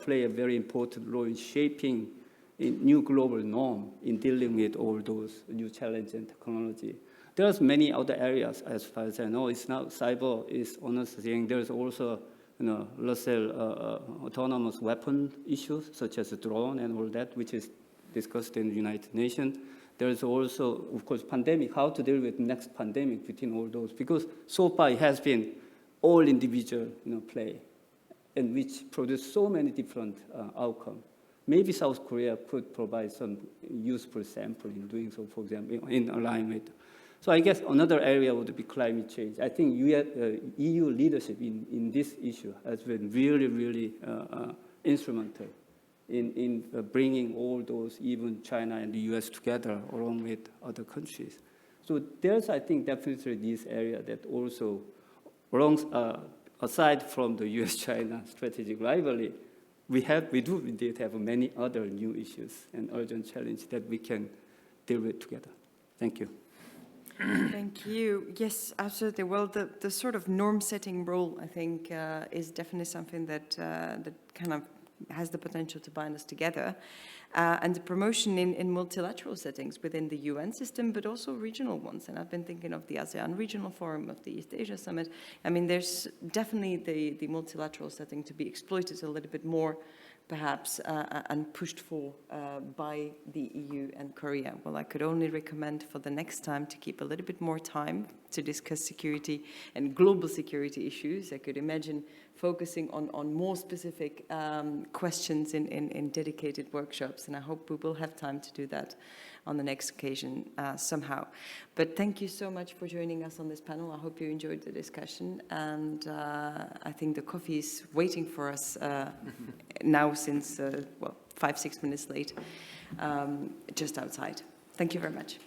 play a very important role in shaping a new global norm in dealing with all those new challenging technology. There's many other areas, as far as I know. It's not cyber is honest thing. There's also, autonomous weapon issues such as the drone and all that, which is discussed in the United Nations. There's also, of course, pandemic. How to deal with next pandemic between all those? Because so far it has been all individual, play, and which produce so many different outcomes. Maybe South Korea could provide some useful sample in doing so, for example, in alignment. So I guess another area would be climate change. I think EU leadership in this issue has been really, really instrumental in bringing all those, even China and the US together along with other countries. So there's, I think, definitely this area that also, aside from the US-China strategic rivalry, we do indeed have many other new issues and urgent challenges that we can deal with together. Thank you. Thank you. Yes, absolutely. Well, the sort of norm-setting role, I think, is definitely something that kind of has the potential to bind us together. And the promotion in multilateral settings within the UN system, but also regional ones. And I've been thinking of the ASEAN Regional Forum, of the East Asia Summit. I mean, there's definitely the multilateral setting to be exploited a little bit more, perhaps, and pushed for by the EU and Korea. Well, I could only recommend for the next time to keep a little bit more time to discuss security and global security issues. I could imagine focusing on more specific questions in dedicated workshops, and I hope we will have time to do that on the next occasion somehow. But thank you so much for joining us on this panel. I hope you enjoyed the discussion, and I think the coffee is waiting for us now since, 5-6 minutes late, just outside. Thank you very much.